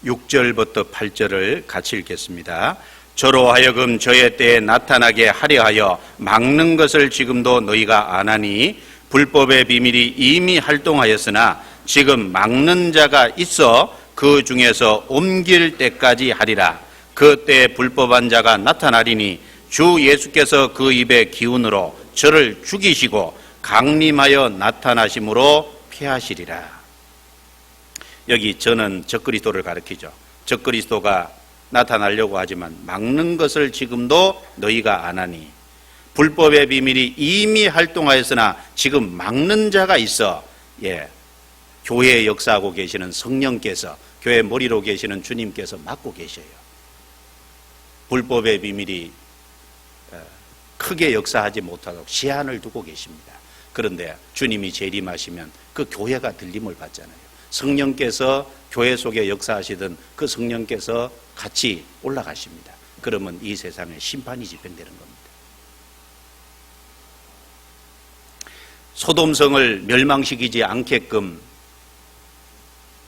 6절부터 8절을 같이 읽겠습니다. 저로 하여금 저의 때에 나타나게 하려 하여 막는 것을 지금도 너희가 안 하니 불법의 비밀이 이미 활동하였으나 지금 막는 자가 있어 그 중에서 옮길 때까지 하리라. 그때 불법한 자가 나타나리니 주 예수께서 그 입의 기운으로 저를 죽이시고 강림하여 나타나심으로 패하시리라. 여기 저는 적그리스도를 가리키죠. 적그리스도가 나타나려고 하지만 막는 것을 지금도 너희가 안 하니 불법의 비밀이 이미 활동하였으나 지금 막는 자가 있어. 교회에 역사하고 계시는 성령께서, 교회 머리로 계시는 주님께서 막고 계셔요. 불법의 비밀이 크게 역사하지 못하도록 시한을 두고 계십니다. 그런데 주님이 재림하시면 그 교회가 들림을 받잖아요. 성령께서 교회 속에 역사하시던 그 성령께서 같이 올라가십니다. 그러면 이 세상에 심판이 집행되는 겁니다. 소돔성을 멸망시키지 않게끔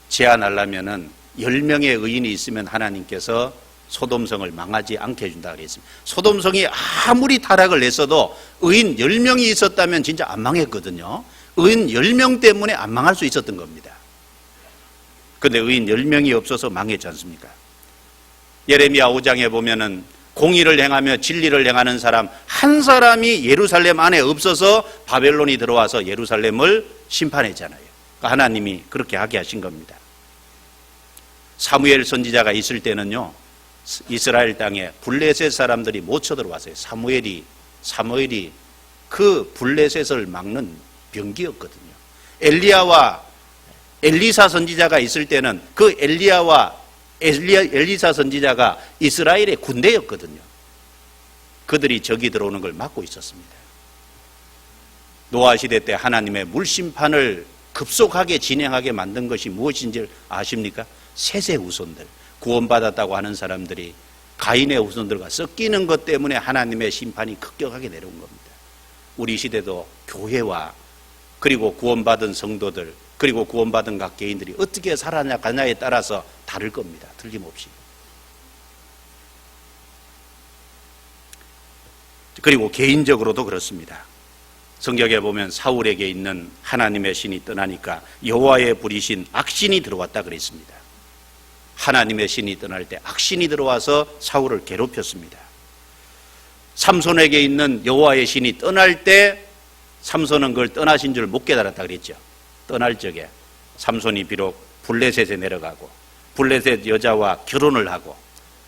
제한하려면은 10명의 의인이 있으면 하나님께서 소돔성을 망하지 않게 해준다 그랬습니다. 소돔성이 아무리 타락을 했어도 의인 10명이 있었다면 진짜 안 망했거든요. 의인 10명 때문에 안 망할 수 있었던 겁니다. 그런데 의인 10명이 없어서 망했지 않습니까? 예레미야 5장에 보면은 공의를 행하며 진리를 행하는 사람 한 사람이 예루살렘 안에 없어서 바벨론이 들어와서 예루살렘을 심판했잖아요. 그러니까 하나님이 그렇게 하게 하신 겁니다. 사무엘 선지자가 있을 때는요, 이스라엘 땅에 블레셋 사람들이 못 쳐들어왔어요. 사무엘이 그 블레셋을 막는 병기였거든요. 엘리야와 엘리사 선지자가 있을 때는 그 엘리야와 엘리사 선지자가 이스라엘의 군대였거든요. 그들이 적이 들어오는 걸 막고 있었습니다. 노아 시대 때 하나님의 물심판을 급속하게 진행하게 만든 것이 무엇인지 아십니까? 셋의 후손들, 구원받았다고 하는 사람들이 가인의 후손들과 섞이는 것 때문에 하나님의 심판이 급격하게 내려온 겁니다. 우리 시대도 교회와 그리고 구원받은 성도들 그리고 구원받은 각 개인들이 어떻게 살아가냐에 따라서 다를 겁니다. 틀림없이. 그리고 개인적으로도 그렇습니다. 성경에 보면 사울에게 있는 하나님의 신이 떠나니까 여호와의 불이신 악신이 들어왔다 그랬습니다. 하나님의 신이 떠날 때 악신이 들어와서 사울을 괴롭혔습니다. 삼손에게 있는 여호와의 신이 떠날 때 삼손은 그걸 떠나신 줄 못 깨달았다 그랬죠. 떠날 적에 삼손이 비록 블레셋에 내려가고 블레셋 여자와 결혼을 하고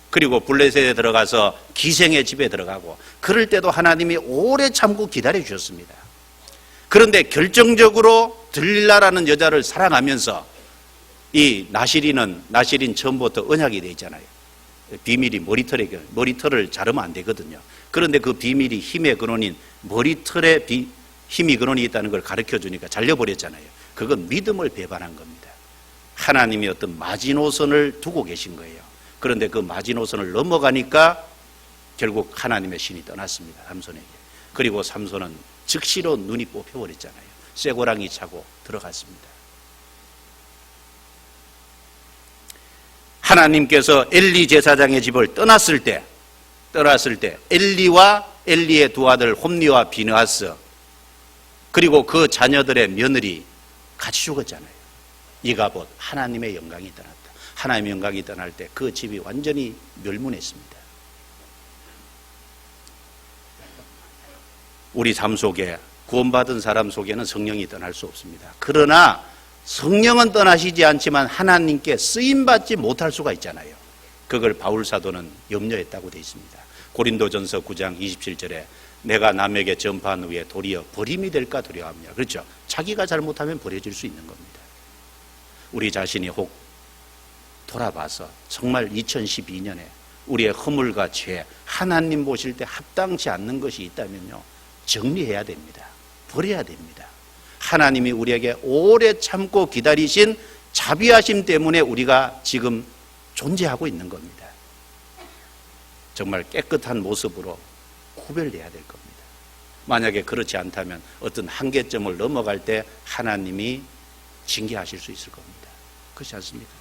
그리고 블레셋에 들어가서 기생의 집에 들어가고 그럴 때도 하나님이 오래 참고 기다려 주셨습니다. 그런데 결정적으로 들릴라라는 여자를 사랑하면서 이 나실인 처음부터 언약이 되어 있잖아요. 비밀이 머리털을 자르면 안 되거든요. 그런데 그 비밀이 힘의 근원인 머리털에 힘이 근원이 있다는 걸 가르쳐 주니까 잘려버렸잖아요. 그건 믿음을 배반한 겁니다. 하나님이 어떤 마지노선을 두고 계신 거예요. 그런데 그 마지노선을 넘어가니까 결국 하나님의 신이 떠났습니다. 삼손에게. 그리고 삼손은 즉시로 눈이 뽑혀버렸잖아요. 쇠고랑이 차고 들어갔습니다. 하나님께서 엘리 제사장의 집을 떠났을 때 엘리와 엘리의 두 아들 홈리와 비느하스 그리고 그 자녀들의 며느리 같이 죽었잖아요. 이가봇, 하나님의 영광이 떠났다. 하나님의 영광이 떠날 때 그 집이 완전히 멸문했습니다. 우리 삶 속에 구원받은 사람 속에는 성령이 떠날 수 없습니다. 그러나 성령은 떠나시지 않지만 하나님께 쓰임받지 못할 수가 있잖아요. 그걸 바울 사도는 염려했다고 되어 있습니다. 고린도전서 9장 27절에 내가 남에게 전파한 후에 도리어 버림이 될까 두려워합니다. 그렇죠. 자기가 잘못하면 버려질 수 있는 겁니다. 우리 자신이 혹 돌아봐서 정말 2012년에 우리의 허물과 죄, 하나님 보실 때 합당치 않는 것이 있다면요, 정리해야 됩니다. 버려야 됩니다. 하나님이 우리에게 오래 참고 기다리신 자비하심 때문에 우리가 지금 존재하고 있는 겁니다. 정말 깨끗한 모습으로 구별돼야 될 겁니다. 만약에 그렇지 않다면 어떤 한계점을 넘어갈 때 하나님이 징계하실 수 있을 겁니다. 그렇지 않습니까?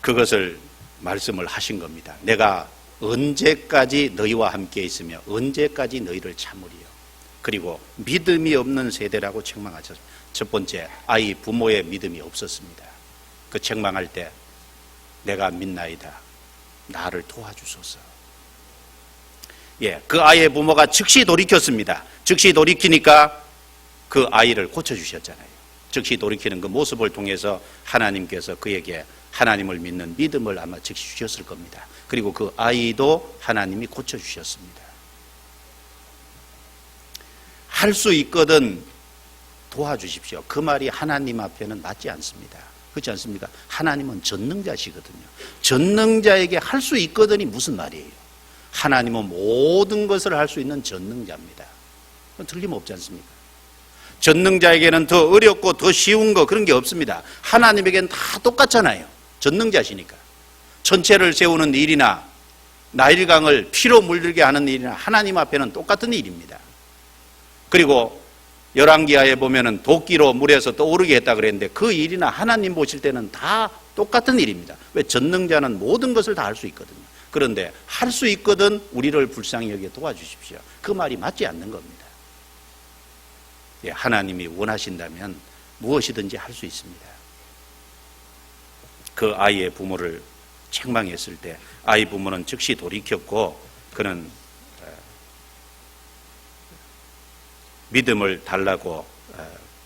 그것을 말씀을 하신 겁니다. 내가 언제까지 너희와 함께 있으며 언제까지 너희를 참으리요. 그리고 믿음이 없는 세대라고 책망하셨습니다. 첫 번째, 아이 부모의 믿음이 없었습니다. 그 책망할 때 내가 믿나이다. 나를 도와주소서. 그 아이의 부모가 즉시 돌이켰습니다. 즉시 돌이키니까 그 아이를 고쳐주셨잖아요. 즉시 돌이키는 그 모습을 통해서 하나님께서 그에게 하나님을 믿는 믿음을 아마 즉시 주셨을 겁니다. 그리고 그 아이도 하나님이 고쳐주셨습니다. 할 수 있거든 도와주십시오. 그 말이 하나님 앞에는 맞지 않습니다. 그렇지 않습니까? 하나님은 전능자시거든요. 전능자에게 할 수 있거든이 무슨 말이에요? 하나님은 모든 것을 할 수 있는 전능자입니다. 틀림없지 않습니까? 전능자에게는 더 어렵고 더 쉬운 거 그런 게 없습니다. 하나님에게는 다 똑같잖아요. 전능자시니까. 천체를 세우는 일이나 나일강을 피로 물들게 하는 일이나 하나님 앞에는 똑같은 일입니다. 그리고 열왕기하에 보면은 도끼로 물에서 떠오르게 했다 그랬는데 그 일이나 하나님 보실 때는 다 똑같은 일입니다. 왜? 전능자는 모든 것을 다 할 수 있거든요. 그런데 할 수 있거든 우리를 불쌍히 여겨 도와주십시오. 그 말이 맞지 않는 겁니다. 하나님이 원하신다면 무엇이든지 할 수 있습니다. 그 아이의 부모를 책망했을 때 아이 부모는 즉시 돌이켰고 그는 믿음을 달라고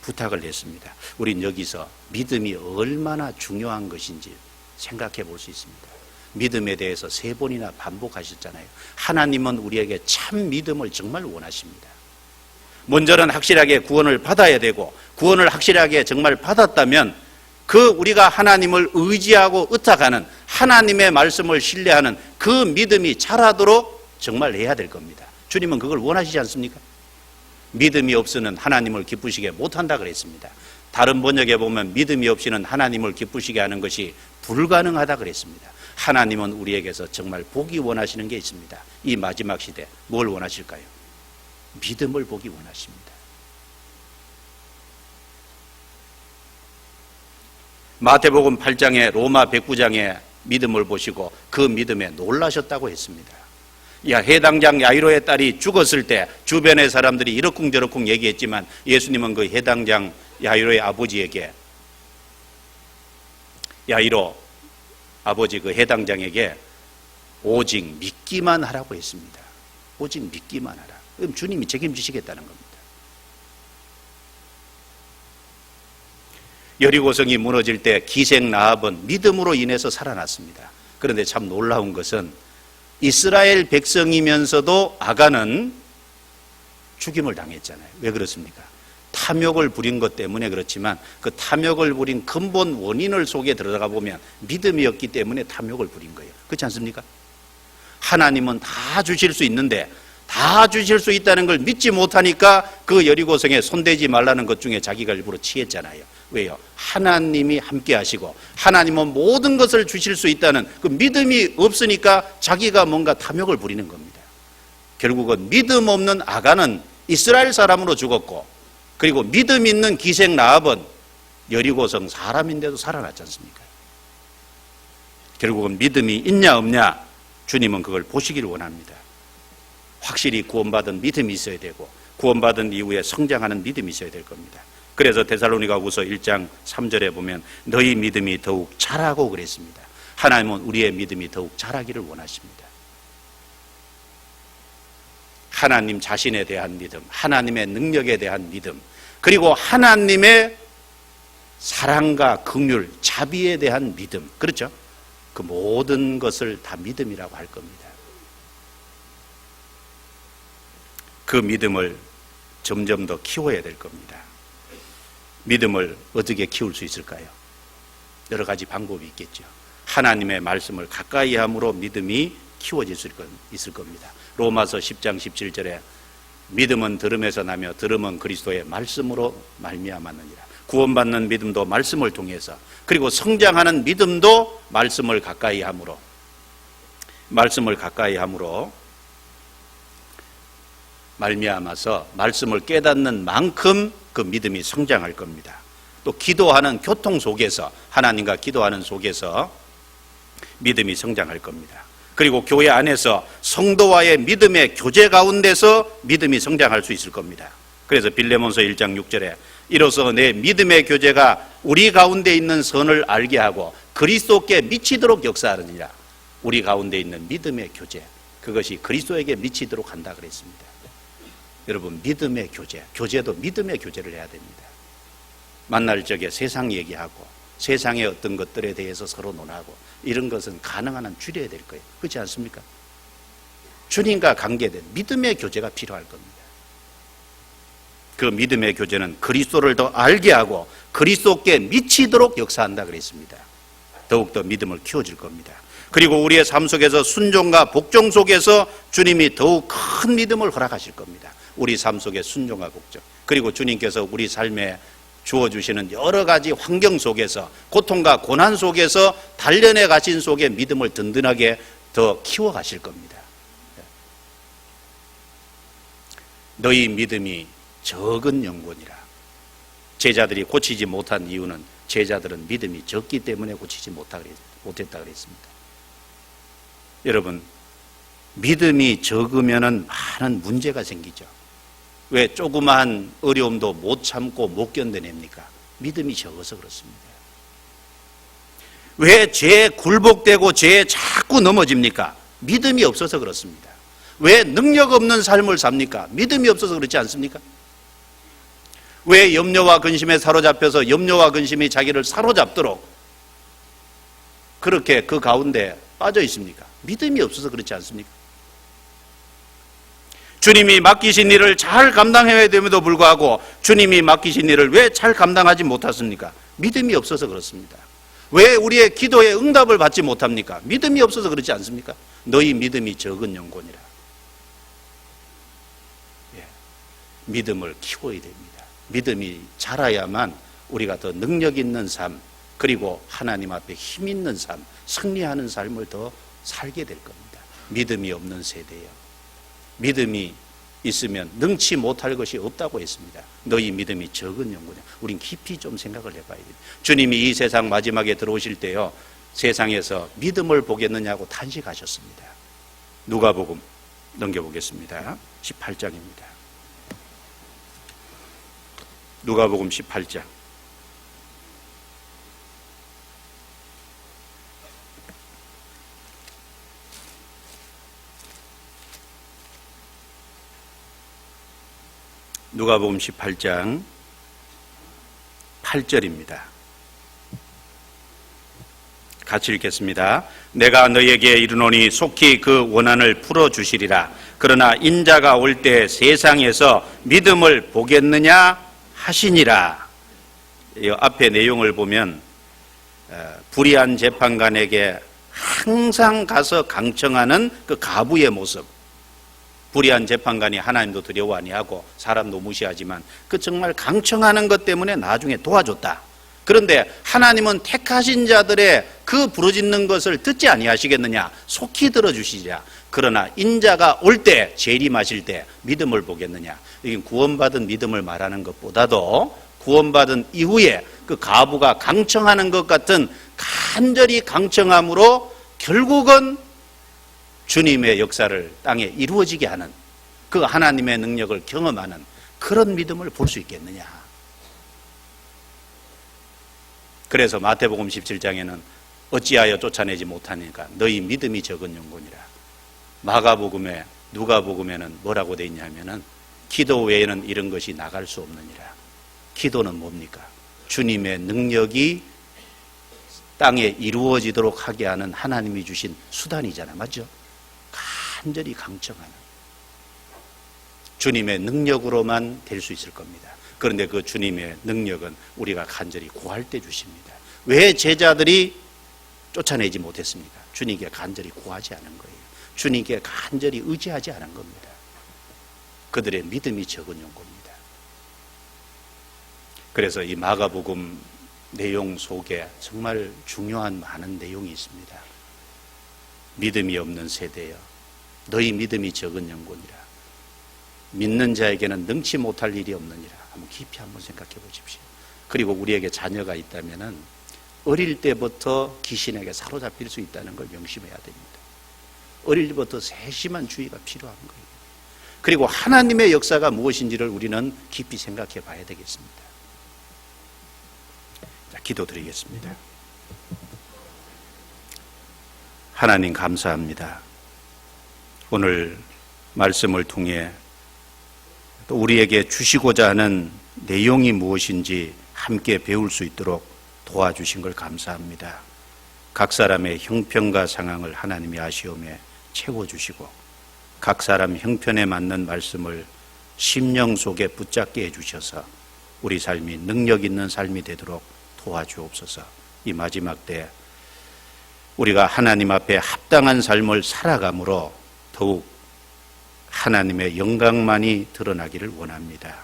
부탁을 했습니다. 우린 여기서 믿음이 얼마나 중요한 것인지 생각해 볼 수 있습니다. 믿음에 대해서 3번이나 반복하셨잖아요. 하나님은 우리에게 참 믿음을 정말 원하십니다. 먼저는 확실하게 구원을 받아야 되고 구원을 확실하게 정말 받았다면 그 우리가 하나님을 의지하고 의탁하는 하나님의 말씀을 신뢰하는 그 믿음이 자라도록 정말 해야 될 겁니다. 주님은 그걸 원하시지 않습니까? 믿음이 없이는 하나님을 기쁘시게 못한다 그랬습니다. 다른 번역에 보면 믿음이 없이는 하나님을 기쁘시게 하는 것이 불가능하다 그랬습니다. 하나님은 우리에게서 정말 보기 원하시는 게 있습니다. 이 마지막 시대 뭘 원하실까요? 믿음을 보기 원하십니다. 마태복음 8장에 로마 109장에 믿음을 보시고 그 믿음에 놀라셨다고 했습니다. 해당장 야이로의 딸이 죽었을 때 주변의 사람들이 이러쿵저러쿵 얘기했지만 예수님은 그 해당장 야이로의 아버지에게 야이로 아버지 그 해당장에게 오직 믿기만 하라고 했습니다. 오직 믿기만 하라. 그럼 주님이 책임지시겠다는 겁니다. 여리고성이 무너질 때 기생 라합은 믿음으로 인해서 살아났습니다. 그런데 참 놀라운 것은 이스라엘 백성이면서도 아간은 죽임을 당했잖아요. 왜 그렇습니까? 탐욕을 부린 것 때문에 그렇지만 그 탐욕을 부린 근본 원인을 속에 들어가 보면 믿음이 없기 때문에 탐욕을 부린 거예요. 그렇지 않습니까? 하나님은 다 주실 수 있는데 다 주실 수 있다는 걸 믿지 못하니까 그 여리고성에 손대지 말라는 것 중에 자기가 일부러 취했잖아요. 왜요? 하나님이 함께 하시고 하나님은 모든 것을 주실 수 있다는 그 믿음이 없으니까 자기가 뭔가 탐욕을 부리는 겁니다. 결국은 믿음 없는 아간은 이스라엘 사람으로 죽었고 그리고 믿음 있는 기생 라합은 여리고성 사람인데도 살아났지 않습니까? 결국은 믿음이 있냐 없냐 주님은 그걸 보시기를 원합니다. 확실히 구원받은 믿음이 있어야 되고 구원받은 이후에 성장하는 믿음이 있어야 될 겁니다. 그래서 데살로니가후서 1장 3절에 보면 너희 믿음이 더욱 자라고 그랬습니다. 하나님은 우리의 믿음이 더욱 자라기를 원하십니다. 하나님 자신에 대한 믿음, 하나님의 능력에 대한 믿음, 그리고 하나님의 사랑과 긍휼, 자비에 대한 믿음, 그렇죠? 그 모든 것을 다 믿음이라고 할 겁니다. 그 믿음을 점점 더 키워야 될 겁니다. 믿음을 어떻게 키울 수 있을까요? 여러 가지 방법이 있겠죠. 하나님의 말씀을 가까이 함으로 믿음이 키워질 수 있을 겁니다. 로마서 10장 17절에 믿음은 들음에서 나며 들음은 그리스도의 말씀으로 말미암았느니라. 구원받는 믿음도 말씀을 통해서, 그리고 성장하는 믿음도 말씀을 가까이 함으로 말미암아서 말씀을 깨닫는 만큼 그 믿음이 성장할 겁니다. 또 기도하는 교통 속에서, 하나님과 기도하는 속에서 믿음이 성장할 겁니다. 그리고 교회 안에서 성도와의 믿음의 교제 가운데서 믿음이 성장할 수 있을 겁니다. 그래서 빌레몬서 1장 6절에 이로써 내 믿음의 교제가 우리 가운데 있는 선을 알게 하고 그리스도께 미치도록 역사하느니라. 우리 가운데 있는 믿음의 교제, 그것이 그리스도에게 미치도록 한다 그랬습니다. 여러분, 믿음의 교제, 교제도 믿음의 교제를 해야 됩니다. 만날 적에 세상 얘기하고 세상의 어떤 것들에 대해서 서로 논하고 이런 것은 가능한 한 줄여야 될 거예요. 그렇지 않습니까? 주님과 관계된 믿음의 교제가 필요할 겁니다. 그 믿음의 교제는 그리스도를 더 알게 하고 그리스도께 미치도록 역사한다 그랬습니다. 더욱더 믿음을 키워줄 겁니다. 그리고 우리의 삶 속에서 순종과 복종 속에서 주님이 더욱 큰 믿음을 허락하실 겁니다. 우리 삶 속의 순종과 복종, 그리고 주님께서 우리 삶에 주어주시는 여러 가지 환경 속에서, 고통과 고난 속에서 단련해 가신 속에 믿음을 든든하게 더 키워가실 겁니다. 너희 믿음이 적은 영혼이라. 제자들이 고치지 못한 이유는 제자들은 믿음이 적기 때문에 고치지 못했다 그랬습니다. 여러분, 믿음이 적으면 많은 문제가 생기죠. 왜 조그마한 어려움도 못 참고 못 견뎌냅니까? 믿음이 적어서 그렇습니다. 왜 죄에 굴복되고 죄에 자꾸 넘어집니까? 믿음이 없어서 그렇습니다. 왜 능력 없는 삶을 삽니까? 믿음이 없어서 그렇지 않습니까? 왜 염려와 근심에 사로잡혀서 염려와 근심이 자기를 사로잡도록 그렇게 그 가운데 빠져 있습니까? 믿음이 없어서 그렇지 않습니까? 주님이 맡기신 일을 잘 감당해야 됨에도 불구하고 주님이 맡기신 일을 왜 잘 감당하지 못했습니까? 믿음이 없어서 그렇습니다. 왜 우리의 기도에 응답을 받지 못합니까? 믿음이 없어서 그렇지 않습니까? 너희 믿음이 적은 영혼이라. 믿음을 키워야 됩니다. 믿음이 자라야만 우리가 더 능력 있는 삶, 그리고 하나님 앞에 힘 있는 삶, 승리하는 삶을 더 살게 될 겁니다. 믿음이 없는 세대예요. 믿음이 있으면 능치 못할 것이 없다고 했습니다. 너희 믿음이 적은 영혼이야. 우린 깊이 좀 생각을 해봐야 됩니다. 주님이 이 세상 마지막에 들어오실 때요, 세상에서 믿음을 보겠느냐고 탄식하셨습니다. 누가복음 넘겨보겠습니다. 18장입니다. 누가복음 18장. 누가복음 18장 8절입니다. 같이 읽겠습니다. 내가 너희에게 이르노니 속히 그 원한을 풀어주시리라. 그러나 인자가 올 때 세상에서 믿음을 보겠느냐 하시니라. 이 앞에 내용을 보면 불의한 재판관에게 항상 가서 강청하는 그 가부의 모습, 불의한 재판관이 하나님도 두려워 아니하고 사람도 무시하지만 그 정말 강청하는 것 때문에 나중에 도와줬다. 그런데 하나님은 택하신 자들의 그 부르짖는 것을 듣지 아니하시겠느냐? 속히 들어주시리라. 그러나 인자가 올 때, 재림하실 때 믿음을 보겠느냐? 이게 구원받은 믿음을 말하는 것보다도 구원받은 이후에 그 가부가 강청하는 것 같은 간절히 강청함으로 결국은 주님의 역사를 땅에 이루어지게 하는 그 하나님의 능력을 경험하는 그런 믿음을 볼 수 있겠느냐. 그래서 마태복음 17장에는 어찌하여 쫓아내지 못하니까 너희 믿음이 적은 영혼이라. 마가복음에 누가복음에는 뭐라고 돼 있냐면은 기도 외에는 이런 것이 나갈 수 없느니라. 기도는 뭡니까? 주님의 능력이 땅에 이루어지도록 하게 하는 하나님이 주신 수단이잖아요. 맞죠? 간절히 강청하는 주님의 능력으로만 될 수 있을 겁니다. 그런데 그 주님의 능력은 우리가 간절히 구할 때 주십니다. 왜 제자들이 쫓아내지 못했습니까? 주님께 간절히 구하지 않은 거예요. 주님께 간절히 의지하지 않은 겁니다. 그들의 믿음이 적은 용고입니다. 그래서 이 마가복음 내용 속에 정말 중요한 많은 내용이 있습니다. 믿음이 없는 세대여, 너희 믿음이 적은 영혼이라. 믿는 자에게는 능치 못할 일이 없느니라. 한번 깊이 한번 생각해 보십시오. 그리고 우리에게 자녀가 있다면은 어릴 때부터 귀신에게 사로잡힐 수 있다는 걸 명심해야 됩니다. 어릴 때부터 세심한 주의가 필요한 거예요. 그리고 하나님의 역사가 무엇인지를 우리는 깊이 생각해 봐야 되겠습니다. 자, 기도드리겠습니다. 하나님 감사합니다. 오늘 말씀을 통해 또 우리에게 주시고자 하는 내용이 무엇인지 함께 배울 수 있도록 도와주신 걸 감사합니다. 각 사람의 형편과 상황을 하나님이 아시오매 채워주시고 각 사람 형편에 맞는 말씀을 심령 속에 붙잡게 해주셔서 우리 삶이 능력 있는 삶이 되도록 도와주옵소서. 이 마지막 때 우리가 하나님 앞에 합당한 삶을 살아감으로 더욱 하나님의 영광만이 드러나기를 원합니다.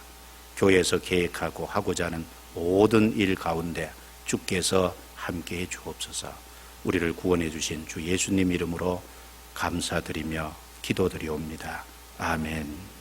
교회에서 계획하고 하고자 하는 모든 일 가운데 주께서 함께해 주옵소서. 우리를 구원해 주신 주 예수님 이름으로 감사드리며 기도드리옵니다. 아멘.